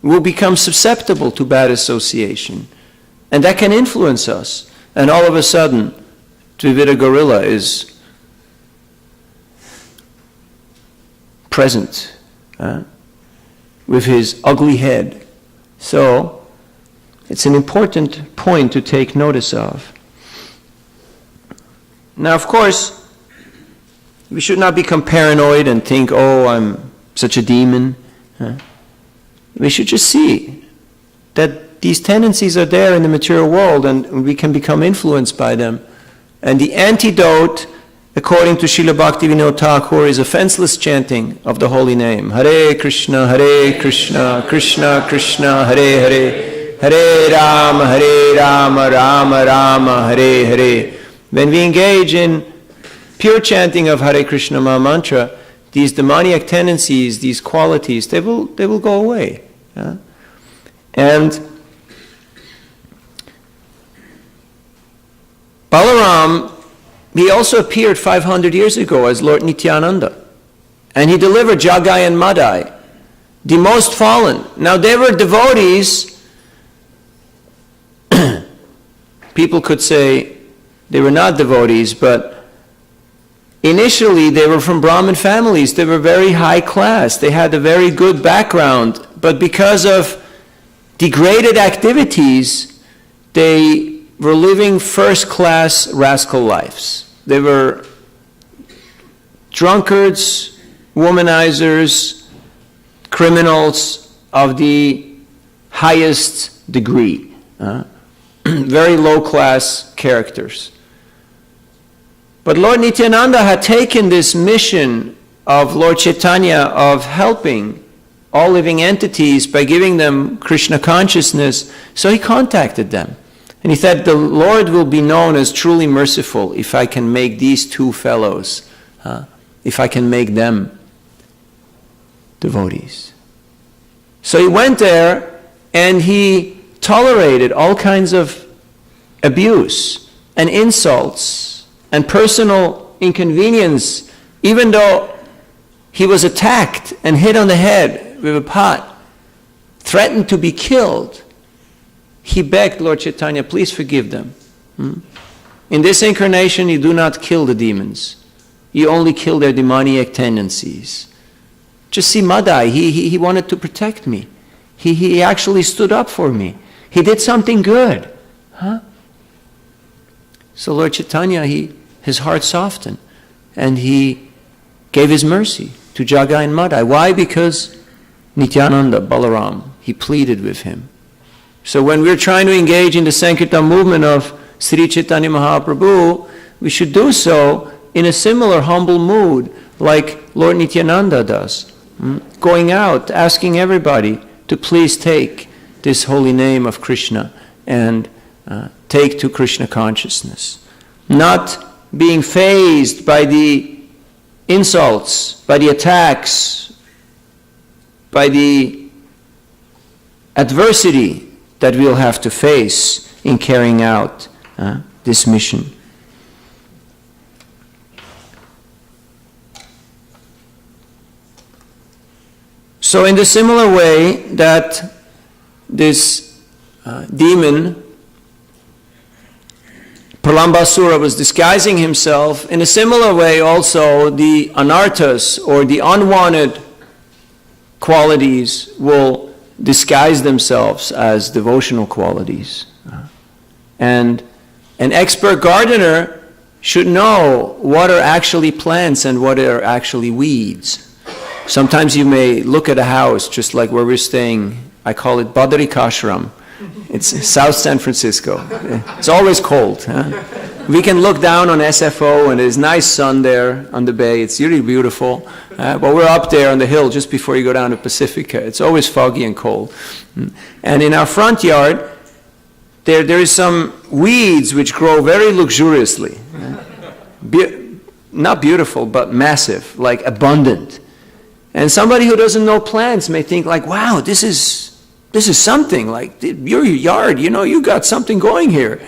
will become susceptible to bad association. And that can influence us. And all of a sudden, Dvivida Gorilla is present with his ugly head. So, it's an important point to take notice of. Now, of course, we should not become paranoid and think, oh, I'm such a demon. We should just see that these tendencies are there in the material world and we can become influenced by them. And the antidote, according to Srila Bhaktivinoda Thakur, is offenseless chanting of the holy name. Hare Krishna, Krishna Krishna, Hare Hare, Hare Rama, Rama Rama, Hare Hare. When we engage in pure chanting of Hare Krishna Maha Mantra, these demoniac tendencies, these qualities, they will go away. Yeah? And Balaram, he also appeared 500 years ago as Lord Nityananda. And he delivered Jagai and Madai. the most fallen. Now they were devotees. People could say they were not devotees, but initially they were from Brahmin families. They were very high class. They had a very good background. But because of degraded activities, they were living first-class rascal lives. They were drunkards, womanizers, criminals of the highest degree. Very low-class characters. But Lord Nityananda had taken this mission of Lord Chaitanya of helping all living entities by giving them Krishna consciousness, so he contacted them. And he said, the Lord will be known as truly merciful if I can make these two fellows, if I can make them devotees. So he went there and he tolerated all kinds of abuse and insults and personal inconvenience, even though he was attacked and hit on the head with a pot, threatened to be killed. He begged Lord Chaitanya, please forgive them. In this incarnation, you do not kill the demons. You only kill their demoniac tendencies. Just see Madai, he wanted to protect me. He actually stood up for me. He did something good. So Lord Chaitanya, his heart softened, and he gave his mercy to Jagai and Madai. Why? Because Nityananda, Balaram, he pleaded with him. So when we're trying to engage in the Sankirtan movement of Sri Chaitanya Mahaprabhu, we should do so in a similar humble mood like Lord Nityananda does. Going out, asking everybody to please take this holy name of Krishna and take to Krishna consciousness. Not being fazed by the insults, by the attacks, by the adversity that we'll have to face in carrying out this mission. So in the similar way that this demon, Pralambasura, was disguising himself, in a similar way also the anarthas, or the unwanted qualities, will disguise themselves as devotional qualities. And an expert gardener should know what are actually plants and what are actually weeds. Sometimes you may look at a house, just like where we're staying. I call it Badarikashram. It's South San Francisco. It's always cold. We can look down on SFO, and there's nice sun there on the bay. It's really beautiful. But we're up there on the hill just before you go down to Pacifica. It's always foggy and cold. And in our front yard, there is some weeds which grow very luxuriously. Not beautiful, but massive, like abundant. And somebody who doesn't know plants may think like, wow, this is something, like your yard, you got something going here.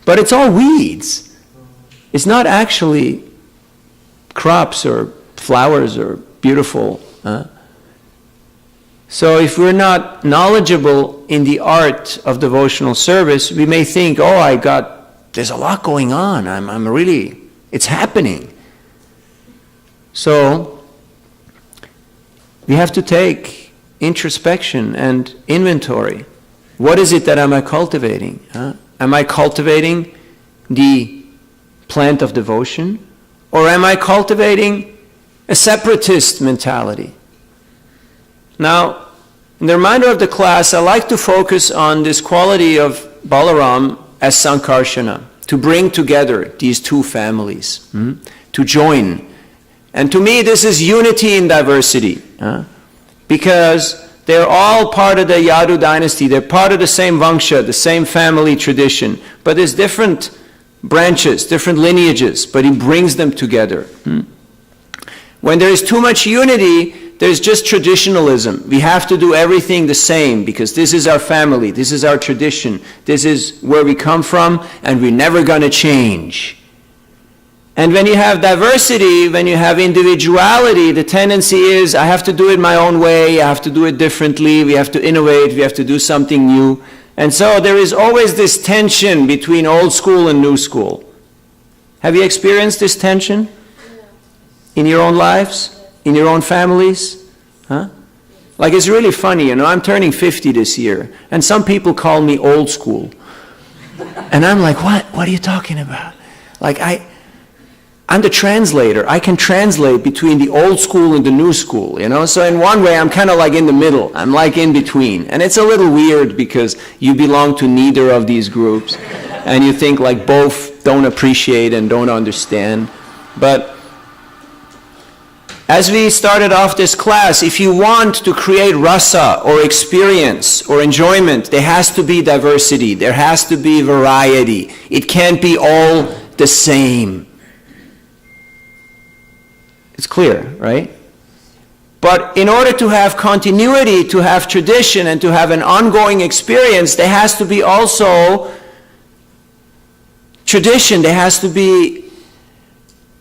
But it's all weeds. It's not actually crops or flowers or beautiful. So if we're not knowledgeable in the art of devotional service, we may think, there's a lot going on. It's happening. So we have to take introspection and inventory. What is it that am I cultivating? Am I cultivating the plant of devotion? Or am I cultivating a separatist mentality? Now, in the reminder of the class, I like to focus on this quality of Balaram as Sankarshana, to bring together these two families, to join. And to me, this is unity in diversity, because they're all part of the Yadu dynasty. They're part of the same Vangsha, the same family tradition. But there's different branches, different lineages, but he brings them together. When there is too much unity, there's just traditionalism. We have to do everything the same because this is our family, this is our tradition, this is where we come from, and we're never going to change. And when you have diversity, when you have individuality, the tendency is, I have to do it my own way, I have to do it differently, we have to innovate, we have to do something new. And so there is always this tension between old school and new school. Have you experienced this tension? In your own lives? In your own families? Huh? Like, it's really funny, I'm turning 50 this year, and some people call me old school. And I'm like, what? What are you talking about? Like, I'm the translator. I can translate between the old school and the new school, So in one way, I'm kind of like in the middle. I'm like in between. And it's a little weird because you belong to neither of these groups. And you think like both don't appreciate and don't understand. But as we started off this class, if you want to create rasa or experience or enjoyment, there has to be diversity. There has to be variety. It can't be all the same. It's clear, right? But in order to have continuity, to have tradition, and to have an ongoing experience, there has to be also tradition. There has to be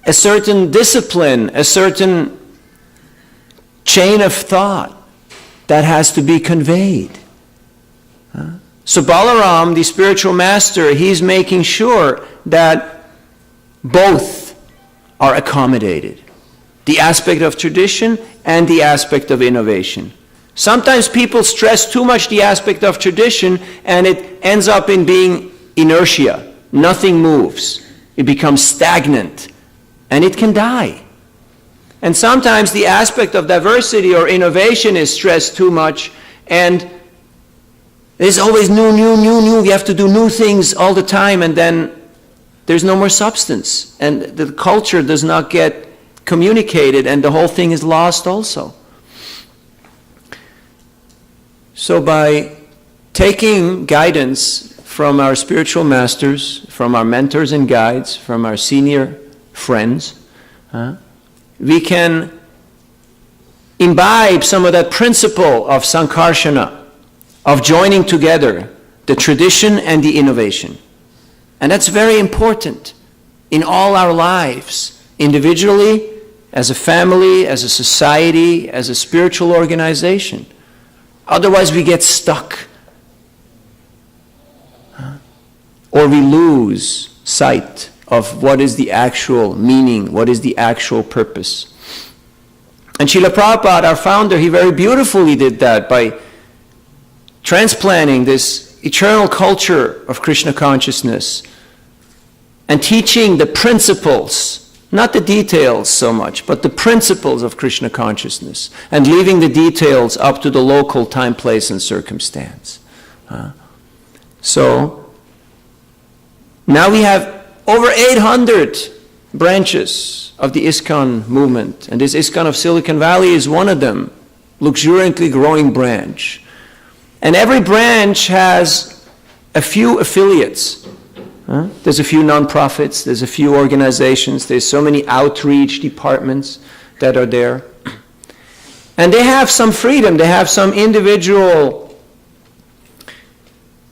a certain discipline, a certain chain of thought that has to be conveyed. So Balaram, the spiritual master, he's making sure that both are accommodated. The aspect of tradition and the aspect of innovation. Sometimes people stress too much the aspect of tradition and it ends up in being inertia. Nothing moves. It becomes stagnant and it can die. And sometimes the aspect of diversity or innovation is stressed too much and there's always new. We have to do new things all the time and then there's no more substance and the culture does not get communicated and the whole thing is lost also. So by taking guidance from our spiritual masters, from our mentors and guides, from our senior friends, we can imbibe some of that principle of sankarshana, of joining together the tradition and the innovation. And that's very important in all our lives. Individually, as a family, as a society, as a spiritual organization. Otherwise we get stuck. Or we lose sight of what is the actual meaning, what is the actual purpose. And Srila Prabhupada, our founder, he very beautifully did that by transplanting this eternal culture of Krishna consciousness and teaching the principles, not the details so much, but the principles of Krishna consciousness, and leaving the details up to the local time, place, and circumstance. So, now we have over 800 branches of the ISKCON movement, and this ISKCON of Silicon Valley is one of them, luxuriantly growing branch. And every branch has a few affiliates. There's a few non-profits, there's a few organizations, there's so many outreach departments that are there. And they have some freedom, they have some individual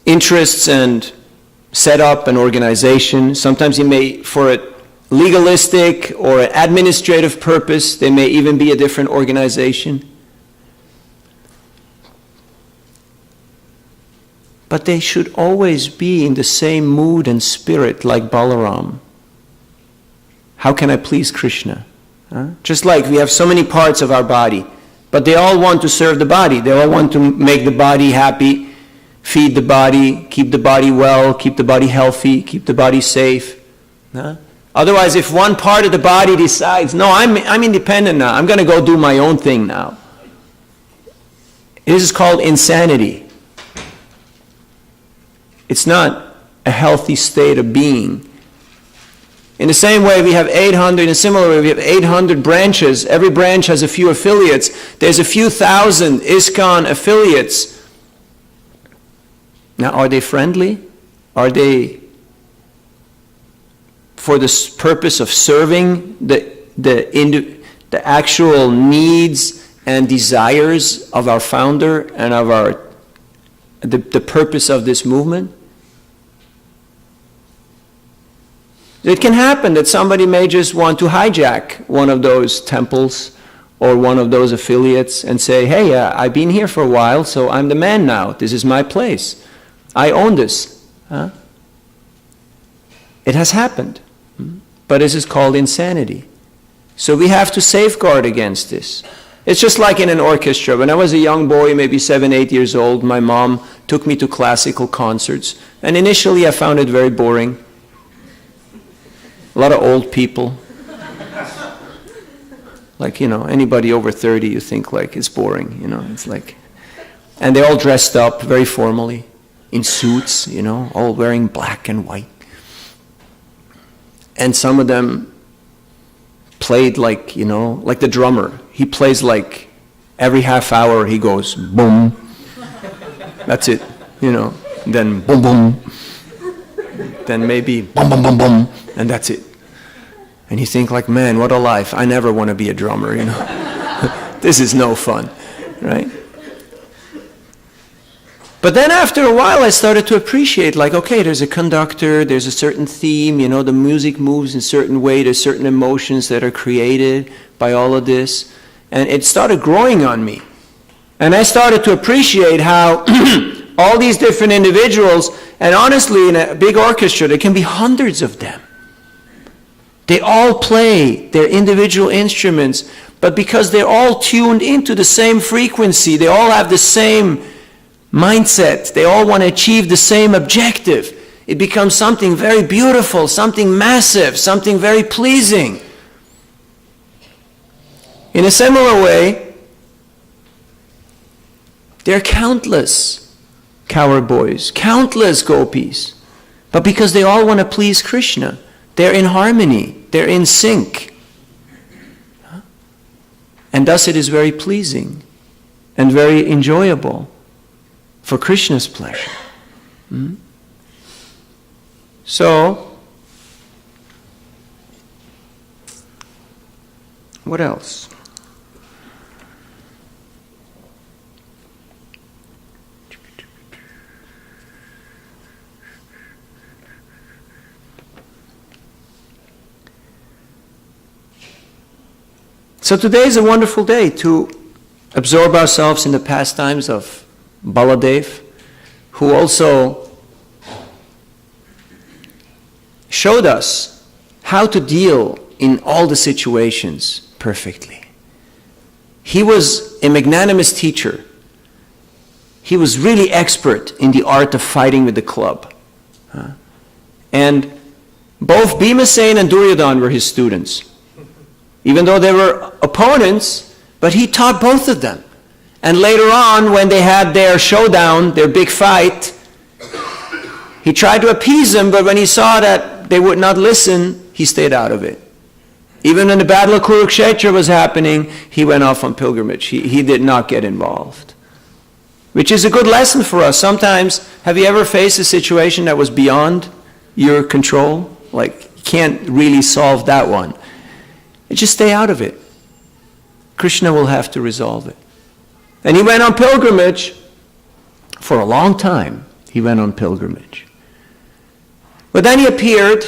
interests and set up an organization. Sometimes you may, for a legalistic or an administrative purpose, they may even be a different organization. But they should always be in the same mood and spirit like Balaram. How can I please Krishna? Just like we have so many parts of our body, but they all want to serve the body. They all want to make the body happy, feed the body, keep the body well, keep the body healthy, keep the body safe. Otherwise, if one part of the body decides, no, I'm independent now, I'm going to go do my own thing now. This is called insanity. It's not a healthy state of being. In the same way, we have 800, in a similar way, we have 800 branches. Every branch has a few affiliates. There's a few thousand ISKCON affiliates. Now, are they friendly? Are they for the purpose of serving the actual needs and desires of our founder and of the purpose of this movement? It can happen that somebody may just want to hijack one of those temples or one of those affiliates and say, hey, I've been here for a while, so I'm the man now. This is my place. I own this. Huh? It has happened. But this is called insanity. So we have to safeguard against this. It's just like in an orchestra. When I was a young boy, maybe 7, 8 years old, my mom took me to classical concerts. And initially I found it very boring. A lot of old people. Like, anybody over 30, you think like it's boring, it's like. And they're all dressed up very formally, in suits, all wearing black and white. And some of them played like, like the drummer. He plays like every half hour he goes, boom. That's it, Then boom, boom. Then maybe boom, boom, boom, boom. And that's it. And you think like, man, what a life. I never want to be a drummer, This is no fun, right? But then after a while I started to appreciate, like, okay, there's a conductor, there's a certain theme, the music moves in a certain way, there's certain emotions that are created by all of this. And it started growing on me. And I started to appreciate how all these different individuals, and honestly in a big orchestra there can be hundreds of them. They all play their individual instruments, but because they're all tuned into the same frequency, they all have the same mindset, they all want to achieve the same objective. It becomes something very beautiful, something massive, something very pleasing. In a similar way, there are countless cowherd boys, countless gopis, but because they all want to please Krishna, they're in harmony, they're in sync. And thus it is very pleasing and very enjoyable for Krishna's pleasure. So, what else? So today is a wonderful day to absorb ourselves in the pastimes of Baladev, who also showed us how to deal in all the situations perfectly. He was a magnanimous teacher. He was really expert in the art of fighting with the club. And both Bhimasen and Duryodhana were his students. Even though they were opponents, but he taught both of them. And later on, when they had their showdown, their big fight, he tried to appease them, but when he saw that they would not listen, he stayed out of it. Even when the Battle of Kurukshetra was happening, he went off on pilgrimage. He did not get involved. Which is a good lesson for us. Sometimes, have you ever faced a situation that was beyond your control? Like, you can't really solve that one. Just stay out of it. Krishna will have to resolve it. And he went on pilgrimage for a long time. He went on pilgrimage. But then he appeared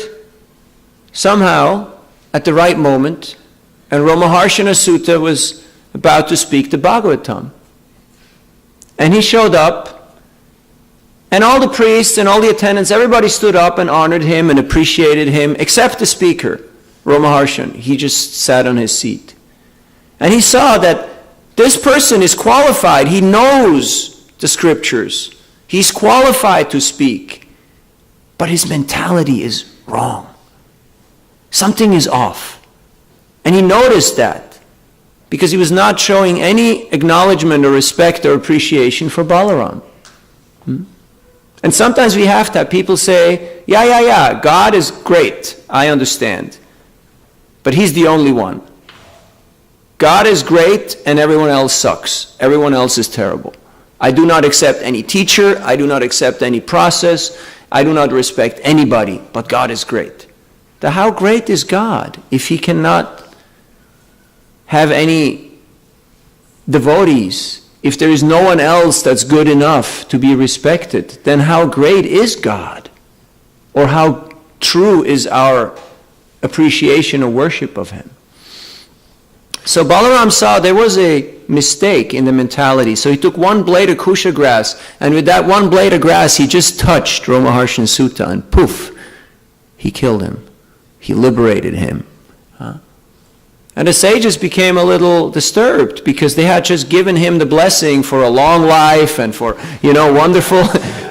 somehow at the right moment, and Ramaharshana Sutta was about to speak the Bhagavatam. And he showed up, and all the priests and all the attendants, everybody stood up and honored him and appreciated him, except the speaker, Ramaharshan. He just sat on his seat. And he saw that this person is qualified. He knows the scriptures. He's qualified to speak. But his mentality is wrong. Something is off. And he noticed that because he was not showing any acknowledgement or respect or appreciation for Balaram. And sometimes we have to have people say, yeah, God is great. I understand. But he's the only one. God is great and everyone else sucks. Everyone else is terrible. I do not accept any teacher. I do not accept any process. I do not respect anybody, but God is great. Now, how great is God if he cannot have any devotees? If there is no one else that's good enough to be respected, then how great is God? Or how true is our appreciation or worship of him. So Balaram saw there was a mistake in the mentality. So he took one blade of kusha grass, and with that one blade of grass, he just touched Romaharshan Sutta, and poof, he killed him. He liberated him. And the sages became a little disturbed because they had just given him the blessing for a long life and for, wonderful,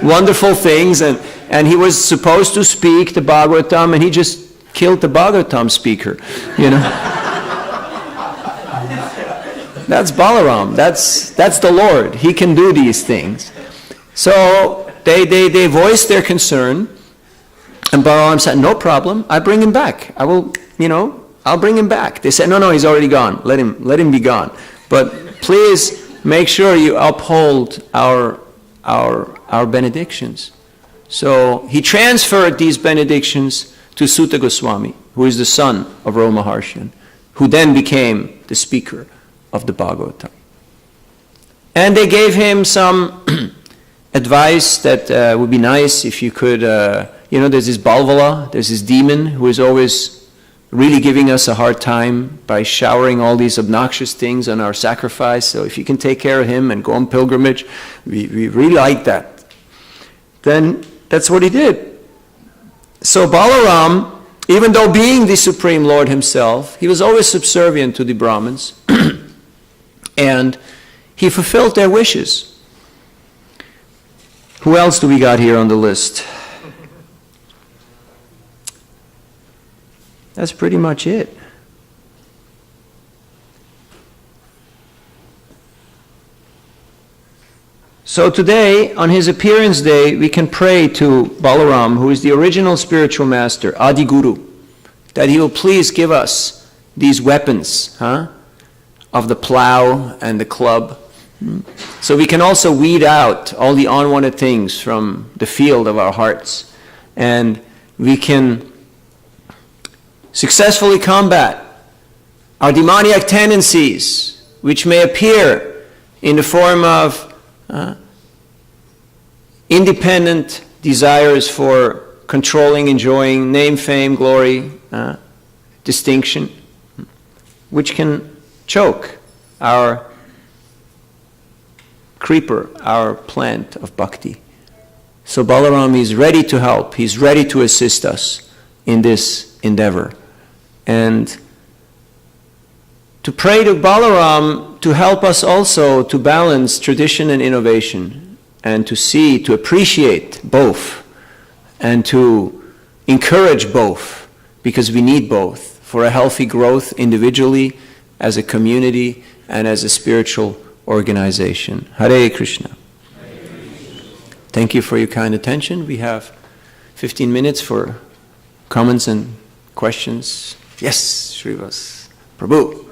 wonderful things. And he was supposed to speak the Bhagavatam, and he just killed the Bhagavatam speaker, That's Balaram. That's the Lord. He can do these things. So they voiced their concern, and Balaram said, no problem. I bring him back. I will, I'll bring him back. They said, no, he's already gone. Let him be gone. But please make sure you uphold our benedictions. So he transferred these benedictions to Sutta Goswami, who is the son of Romaharshan, who then became the speaker of the Bhagavatam. And they gave him some advice that would be nice if you could, there's this Balvala, there's this demon who is always really giving us a hard time by showering all these obnoxious things on our sacrifice. So if you can take care of him and go on pilgrimage, we really like that. Then that's what he did. So Balaram, even though being the Supreme Lord himself, he was always subservient to the Brahmins. And he fulfilled their wishes. Who else do we got here on the list? That's pretty much it. So today, on his appearance day, we can pray to Balaram, who is the original spiritual master, Adi Guru, that he will please give us these weapons, of the plow and the club. So we can also weed out all the unwanted things from the field of our hearts. And we can successfully combat our demoniac tendencies, which may appear in the form of independent desires for controlling, enjoying name, fame, glory, distinction, which can choke our creeper, our plant of bhakti. So Balaram is ready to help. He's ready to assist us in this endeavor. And to pray to Balaram to help us also to balance tradition and innovation, and to appreciate both, and to encourage both, because we need both for a healthy growth individually, as a community, and as a spiritual organization. Hare Krishna. Thank you for your kind attention. We have 15 minutes for comments and questions. Yes, Srivas. Prabhu.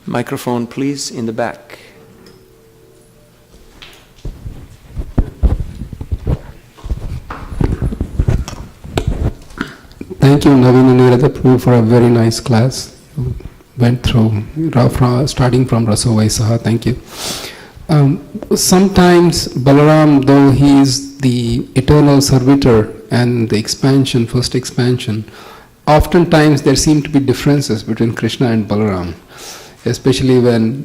Microphone, please, in the back. Thank you, Navina Nirada Prabhu, for a very nice class. You went through, starting from Rasovaisaha. Thank you. Sometimes Balaram, though he is the eternal servitor and the expansion, first expansion, oftentimes there seem to be differences between Krishna and Balaram, especially when,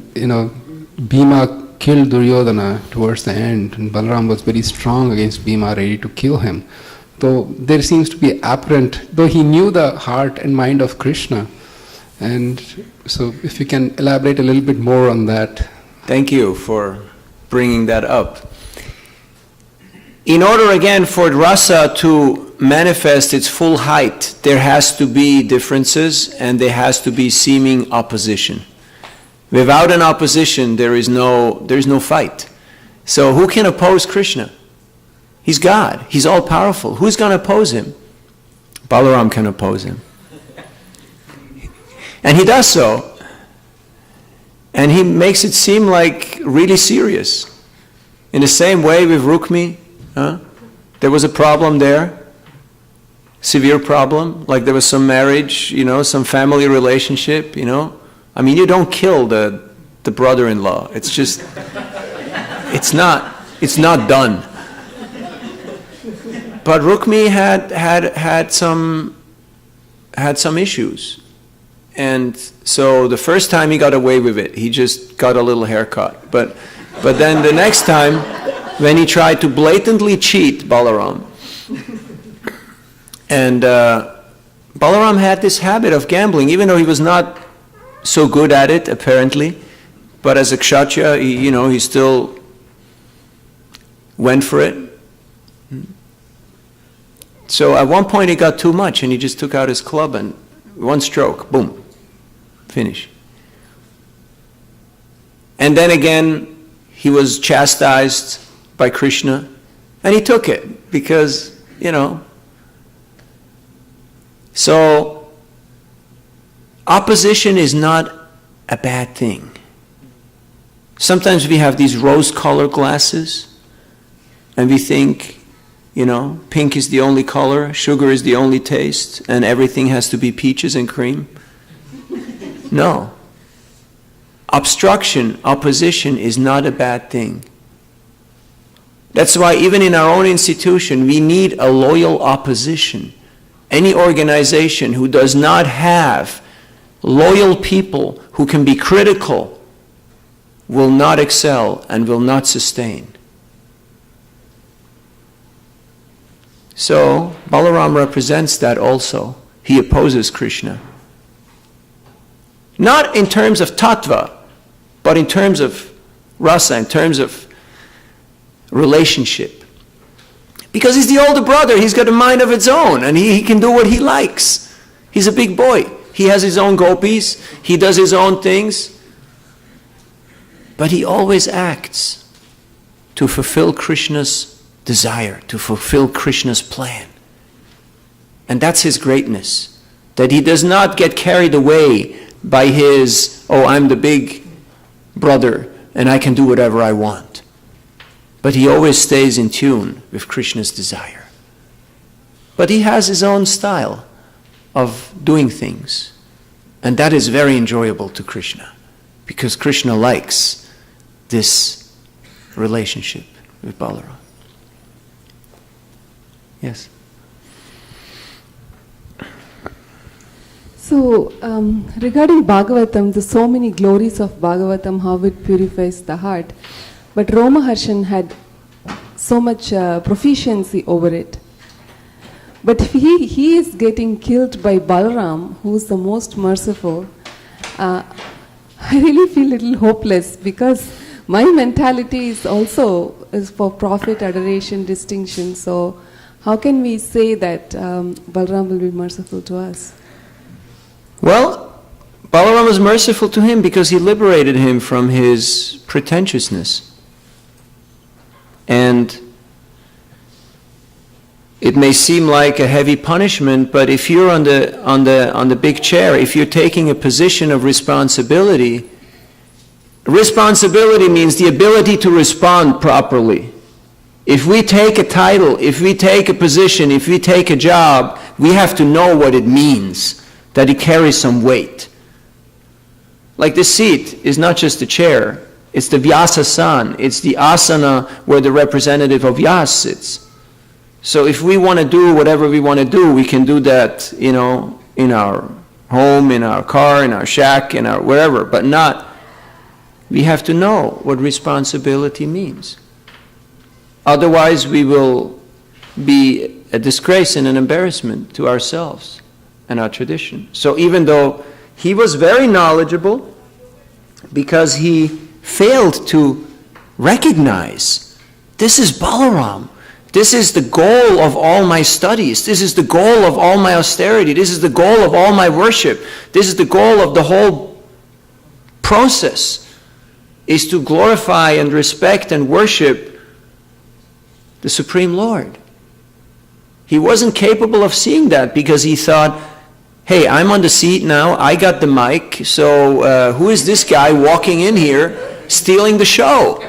Bhima killed Duryodhana towards the end, and Balaram was very strong against Bhima, ready to kill him. Though there seems to be apparent, though he knew the heart and mind of Krishna. And so if you can elaborate a little bit more on that. Thank you for bringing that up. In order, again, for rasa to manifest its full height, there has to be differences and there has to be seeming opposition. Without an opposition, there is no fight. So who can oppose Krishna? He's God. He's all-powerful. Who's going to oppose him? Balaram can oppose him. And he does so. And he makes it seem like really serious. In the same way with Rukmi, there was a problem there, severe problem, like there was some marriage, some family relationship, I mean, you don't kill the brother-in-law. It's just, it's not done. But Rukmi had some issues. And so the first time he got away with it, he just got a little haircut. But then the next time, when he tried to blatantly cheat Balaram, and Balaram had this habit of gambling, even though he was not so good at it, apparently. But as a kshatriya, he still went for it. So at one point he got too much, and he just took out his club, and one stroke, boom, finish. And then again, he was chastised by Krishna, and he took it, because, So, opposition is not a bad thing. Sometimes we have these rose-colored glasses, and we think, pink is the only color, sugar is the only taste, and everything has to be peaches and cream. No. Obstruction, opposition is not a bad thing. That's why even in our own institution, we need a loyal opposition. Any organization who does not have loyal people who can be critical will not excel and will not sustain. So, Balaram represents that also. He opposes Krishna. Not in terms of tattva, but in terms of rasa, in terms of relationship. Because he's the older brother, he's got a mind of its own, and he can do what he likes. He's a big boy. He has his own gopis, he does his own things. But he always acts to fulfill Krishna's desire, to fulfill Krishna's plan. And that's his greatness. That he does not get carried away by his, I'm the big brother, and I can do whatever I want. But he always stays in tune with Krishna's desire. But he has his own style of doing things. And that is very enjoyable to Krishna, because Krishna likes this relationship with Balaram. Yes? So, regarding Bhagavatam, there's so many glories of Bhagavatam, how it purifies the heart. But Romaharshan had so much proficiency over it. But if he is getting killed by Balaram, who is the most merciful, I really feel a little hopeless, because my mentality is for profit, adoration, distinction. So how can we say that Balaram will be merciful to us? Well, Balaram was merciful to him because he liberated him from his pretentiousness. And it may seem like a heavy punishment, but if you're on the big chair, if you're taking a position of responsibility, responsibility means the ability to respond properly. If we take a title, if we take a position, if we take a job, we have to know what it means, that it carries some weight. Like this seat is not just a chair. It's the Vyasasan. It's the asana where the representative of Vyas sits. So if we want to do whatever we want to do, we can do that, in our home, in our car, in our shack, in our wherever. But we have to know what responsibility means. Otherwise, we will be a disgrace and an embarrassment to ourselves and our tradition. So even though he was very knowledgeable, because he failed to recognize, this is Balaram. This is the goal of all my studies. This is the goal of all my austerity. This is the goal of all my worship. This is the goal of the whole process, is to glorify and respect and worship the Supreme Lord. He wasn't capable of seeing that because he thought, hey, I'm on the seat now, I got the mic, so who is this guy walking in here stealing the show?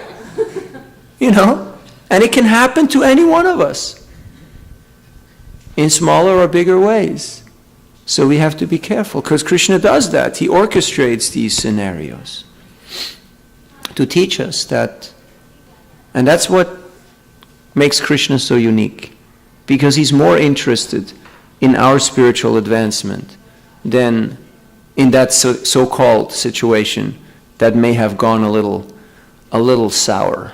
And it can happen to any one of us in smaller or bigger ways. So we have to be careful, because Krishna does that. He orchestrates these scenarios to teach us that. And that's what makes Krishna so unique, because he's more interested in our spiritual advancement than in that so-called situation that may have gone a little sour.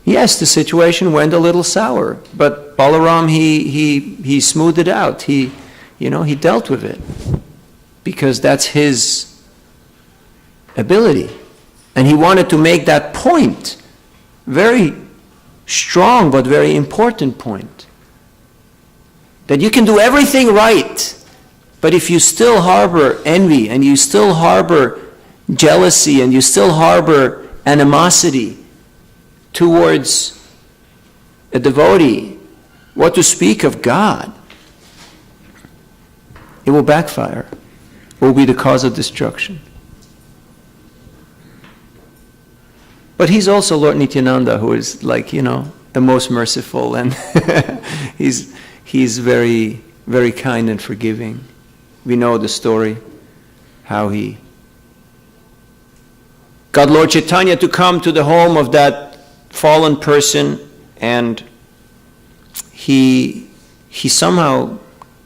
Yes, the situation went a little sour, but Balaram, he smoothed it out. He dealt with it because that's his ability. And he wanted to make that point, very strong but very important point, that you can do everything right, but if you still harbor envy and you still harbor jealousy and you still harbor animosity towards a devotee, what to speak of God, it will backfire, will be the cause of destruction. But he's also Lord Nityananda, who is the most merciful, and he's very, very kind and forgiving. We know the story, how he got Lord Chaitanya to come to the home of that fallen person, and he somehow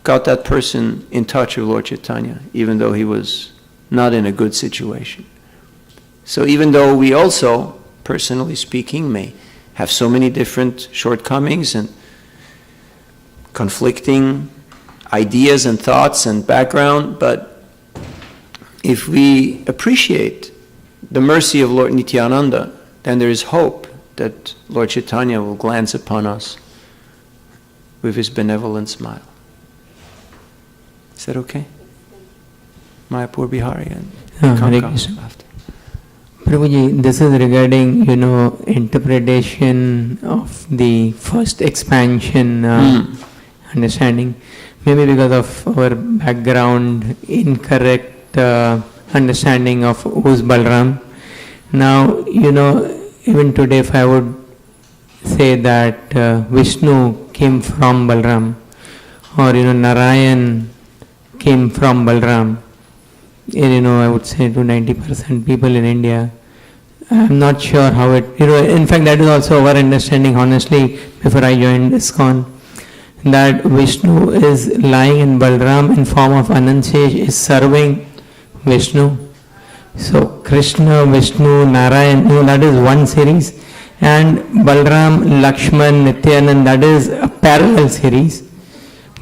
got that person in touch with Lord Chaitanya, even though he was not in a good situation. So even though we also, personally speaking, may have so many different shortcomings and conflicting ideas and thoughts and background, but if we appreciate the mercy of Lord Nityananda, then there is hope that Lord Chaitanya will glance upon us with his benevolent smile. Is that okay? Mayapur Bihari and Hare Krishna. after. Prabhuji, this is regarding, interpretation of the first expansion understanding. Maybe because of our background, incorrect understanding of who's Balaram. Now, even today if I would say that Vishnu came from Balaram, or, Narayan came from Balaram, I would say to 90% people in India, I'm not sure how it, in fact that is also our understanding, honestly, before I joined ISKCON, that Vishnu is lying in Balaram in form of Anantshesh, is serving Vishnu. So Krishna, Vishnu, Narayan, that is one series, and Balaram, Lakshman, Nityanand, that is a parallel series.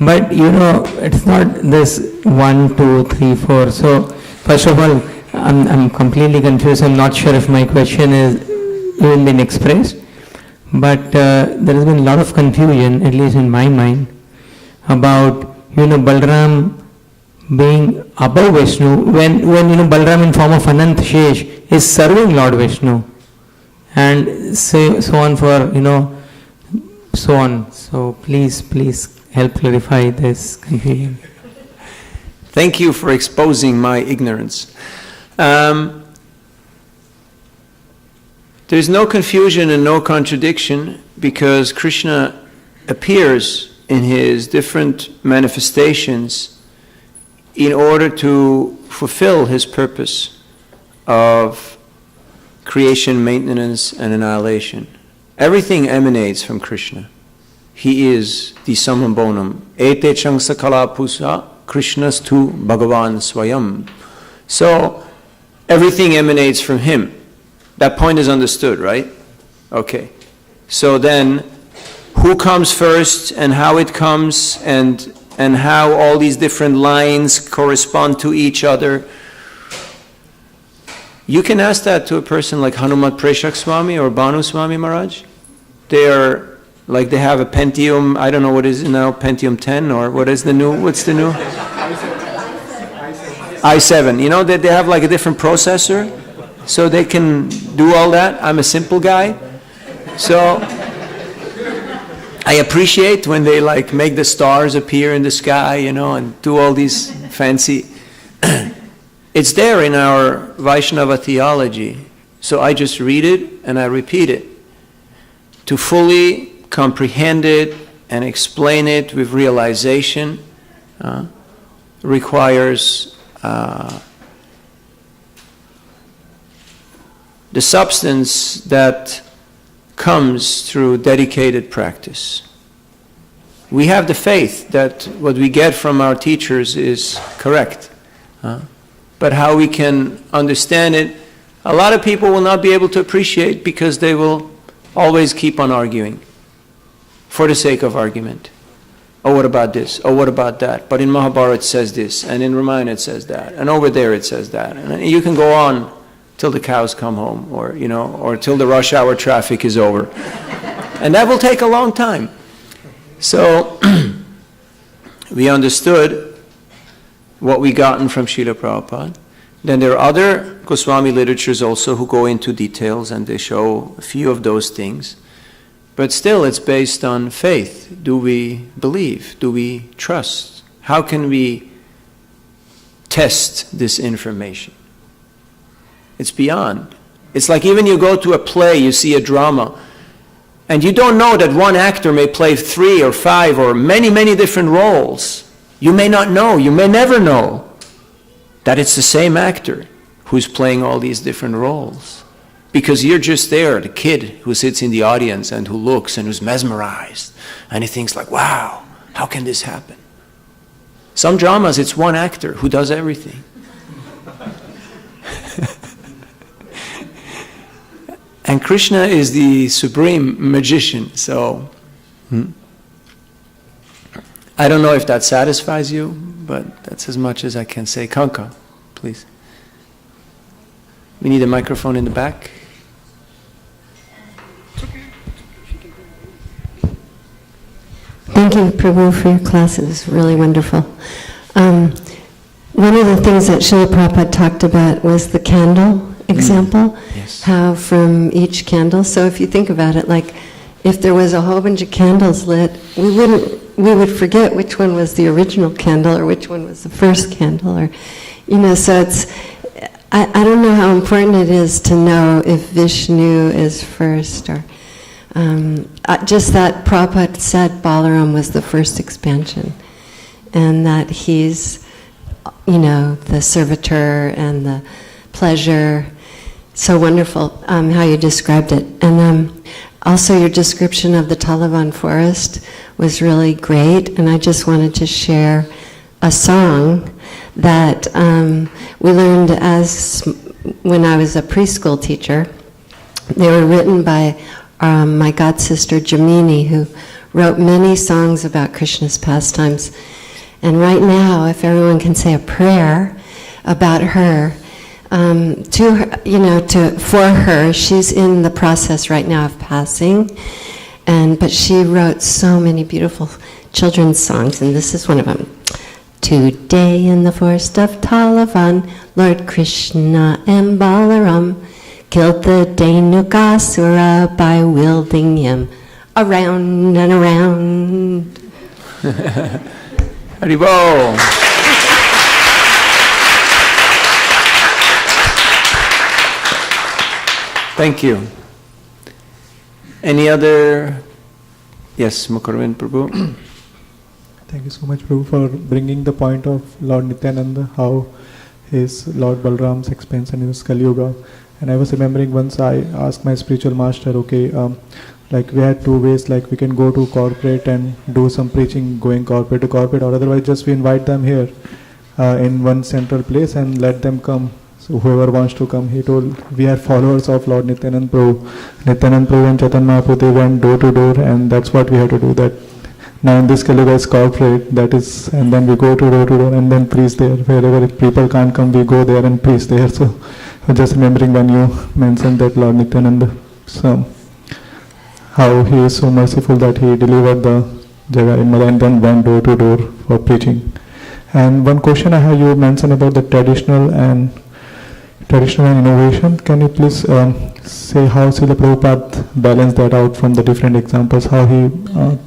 But it's not this 1, 2, 3, 4. So first of all, I'm completely confused. I'm not sure if my question is even been expressed. But there has been a lot of confusion, at least in my mind, about Balaram being above Vishnu when Balaram in form of Anant Shesh is serving Lord Vishnu, and so on for so on. So please help clarify this confusion. Thank you for exposing my ignorance. There's no confusion and no contradiction, because Krishna appears in his different manifestations in order to fulfill his purpose of creation, maintenance, and annihilation. Everything emanates from Krishna. He is the summum bonum. Ete chang sakala pusa Krishnas tu Bhagavan Swayam. So everything emanates from him. That point is understood, right? Okay. So then, who comes first and how it comes and how all these different lines correspond to each other? You can ask that to a person like Hanumat Preshak Swami or Bhanu Swami Maharaj. They are like, they have a Pentium, I don't know what is it now, Pentium 10 or what's the new? i7. They have like a different processor, so they can do all that. I'm a simple guy. So I appreciate when they like make the stars appear in the sky, and do all these fancy. It's there in our Vaishnava theology. So I just read it and I repeat it. To fully comprehend it and explain it with realization requires the substance that comes through dedicated practice. We have the faith that what we get from our teachers is correct. But how we can understand it, a lot of people will not be able to appreciate because they will always keep on arguing for the sake of argument. Oh, what about this? Oh, what about that? But in Mahabharata it says this, and in Ramayana it says that, and over there it says that. And you can go on till the cows come home, or or till the rush hour traffic is over. And that will take a long time. So we understood what we gotten from Srila Prabhupada. Then there are other Goswami literatures also who go into details and they show a few of those things. But still it's based on faith. Do we believe? Do we trust? How can we test this information? It's beyond. It's like even you go to a play, you see a drama, and you don't know that one actor may play 3 or 5 or many, many different roles. You may not know, you may never know that it's the same actor who's playing all these different roles. Because you're just there, the kid who sits in the audience and who looks and who's mesmerized. And he thinks like, wow, how can this happen? Some dramas, it's one actor who does everything. And Krishna is the supreme magician, so I don't know if that satisfies you, but that's as much as I can say. Kanka, please. We need a microphone in the back. Thank you, Prabhu, for your class. It was really wonderful. One of the things that Srila Prabhupada talked about was the candle example. Yes. How from each candle, so if you think about it, like if there was a whole bunch of candles lit, we would forget which one was the original candle or which one was the first candle, or, so it's, I don't know how important it is to know if Vishnu is first, or just that Prabhupada said Balaram was the first expansion, and that he's, the servitor and the pleasure. So wonderful how you described it. And also your description of the Talavan forest was really great, and I just wanted to share a song that we learned when I was a preschool teacher. They were written by my god sister Jamini, who wrote many songs about Krishna's pastimes. And right now, if everyone can say a prayer about her, to her, for her, she's in the process right now of passing, but she wrote so many beautiful children's songs, and this is one of them. Today in the forest of Talavan, Lord Krishna and Balaram killed the Dhenukasura by wielding him around and around. Haribol. Thank you. Any other? Yes, Mukarvin Prabhu. Thank you so much, Prabhu, for bringing the point of Lord Nityananda, how his Lord Balaram's expansion in Kali Yuga. And I was remembering once I asked my spiritual master, like we had 2 ways, like we can go to corporate and do some preaching, going corporate to corporate, or otherwise just we invite them here in one central place and let them come. So whoever wants to come, he told, we are followers of Lord Nityananda Prabhu. Nityananda Prabhu and Chaitanya Mahaprabhu, they went door to door, and that's what we have to do. That now in this Kali Yuga is corporate, that is, and then we go to door and then preach there. Wherever if people can't come, we go there and preach there. So just remembering when you mentioned that Lord Nityananda, so how he is so merciful that he delivered the Jaga in Mala and then went door to door for preaching. And one question I have, you mentioned about the traditional and innovation. Can you please say how Srila Prabhupada balanced that out from the different examples, how he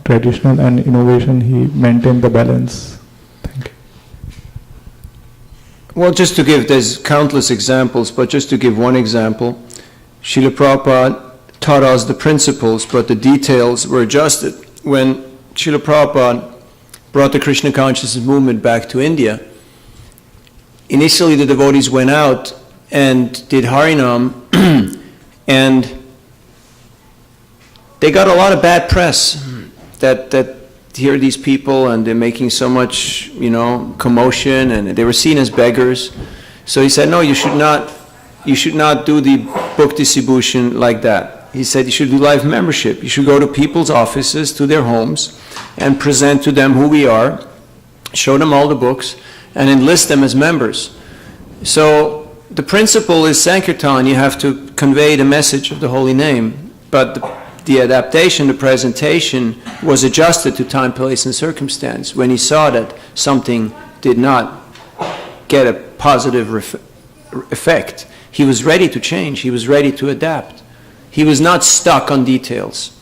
traditional and innovation, he maintained the balance? Thank you. Well, just to give, there's countless examples, but just to give one example, Srila Prabhupada taught us the principles, but the details were adjusted. When Srila Prabhupada brought the Krishna consciousness movement back to India, initially the devotees went out and did Harinam, and they got a lot of bad press that here these people and they're making so much, commotion, and they were seen as beggars. So he said, no, you should not do the book distribution like that. He said you should do live membership. You should go to people's offices, to their homes, and present to them who we are, show them all the books, and enlist them as members. So the principle is Sankirtan. You have to convey the message of the holy name, but the adaptation, the presentation was adjusted to time, place, and circumstance. When he saw that something did not get a positive effect, he was ready to change. He was ready to adapt. He was not stuck on details.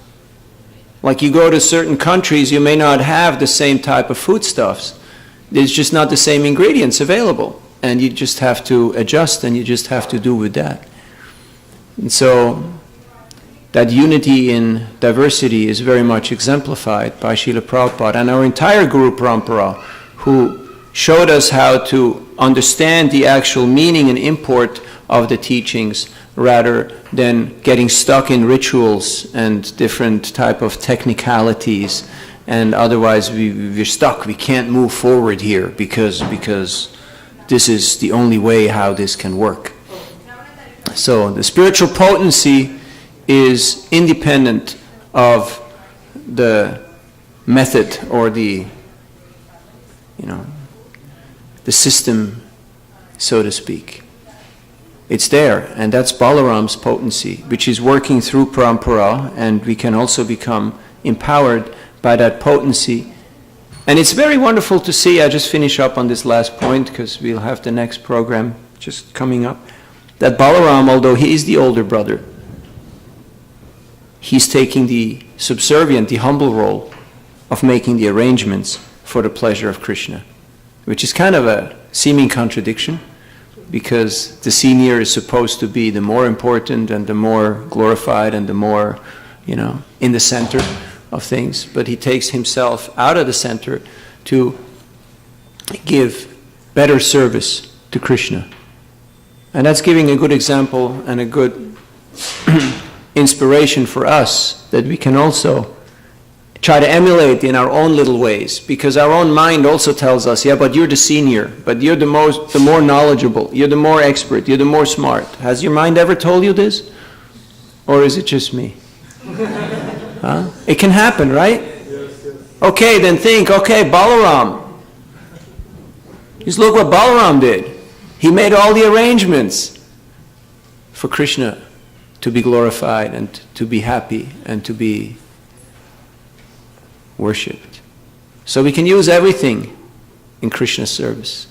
Like you go to certain countries, you may not have the same type of foodstuffs. There's just not the same ingredients available. And you just have to adjust, and you just have to do with that. And so that unity in diversity is very much exemplified by Srila Prabhupada and our entire Guru Parampara, who showed us how to understand the actual meaning and import of the teachings rather than getting stuck in rituals and different type of technicalities, and otherwise we're stuck. We can't move forward here because this is the only way how this can work. So the spiritual potency is independent of the method or the system, so to speak. It's there, and that's Balaram's potency, which is working through Parampara, and we can also become empowered by that potency. And it's very wonderful to see, I just finish up on this last point because we'll have the next program just coming up, that Balaram, although he is the older brother, he's taking the subservient, the humble role of making the arrangements for the pleasure of Krishna, which is kind of a seeming contradiction, because the senior is supposed to be the more important and the more glorified and the more, in the center of things. But he takes himself out of the center to give better service to Krishna. And that's giving a good example and a good inspiration for us that we can also try to emulate in our own little ways, because our own mind also tells us, yeah, but you're the senior, but you're the more knowledgeable, you're the more expert, you're the more smart. Has your mind ever told you this? Or is it just me? Huh? It can happen, right? Yes. Okay, then think, Balaram. Just look what Balaram did. He made all the arrangements for Krishna to be glorified and to be happy and to be worshipped. So we can use everything in Krishna's service,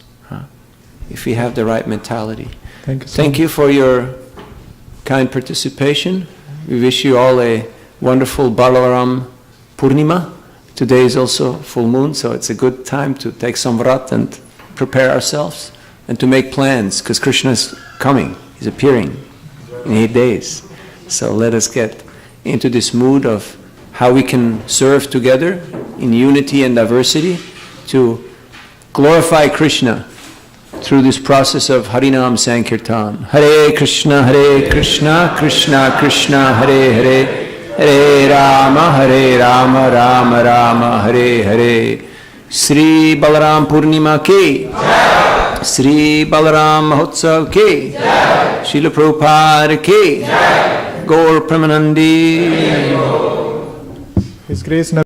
if we have the right mentality. Thank you for your kind participation. We wish you all a wonderful Balaram Purnima. Today is also full moon, so it's a good time to take some vrat and prepare ourselves and to make plans, because Krishna is coming. He's appearing in 8 days. So let us get into this mood of how we can serve together in unity and diversity to glorify Krishna through this process of Harinam Sankirtan. Hare Krishna, Krishna Krishna, Hare Hare, Hare Rama, Rama Rama, Hare Hare. Sri Balaram Purnima ki, Sri Balaram Mahotsav ki, Srila Prabhupada ki, Gaur Premanandi. His Grace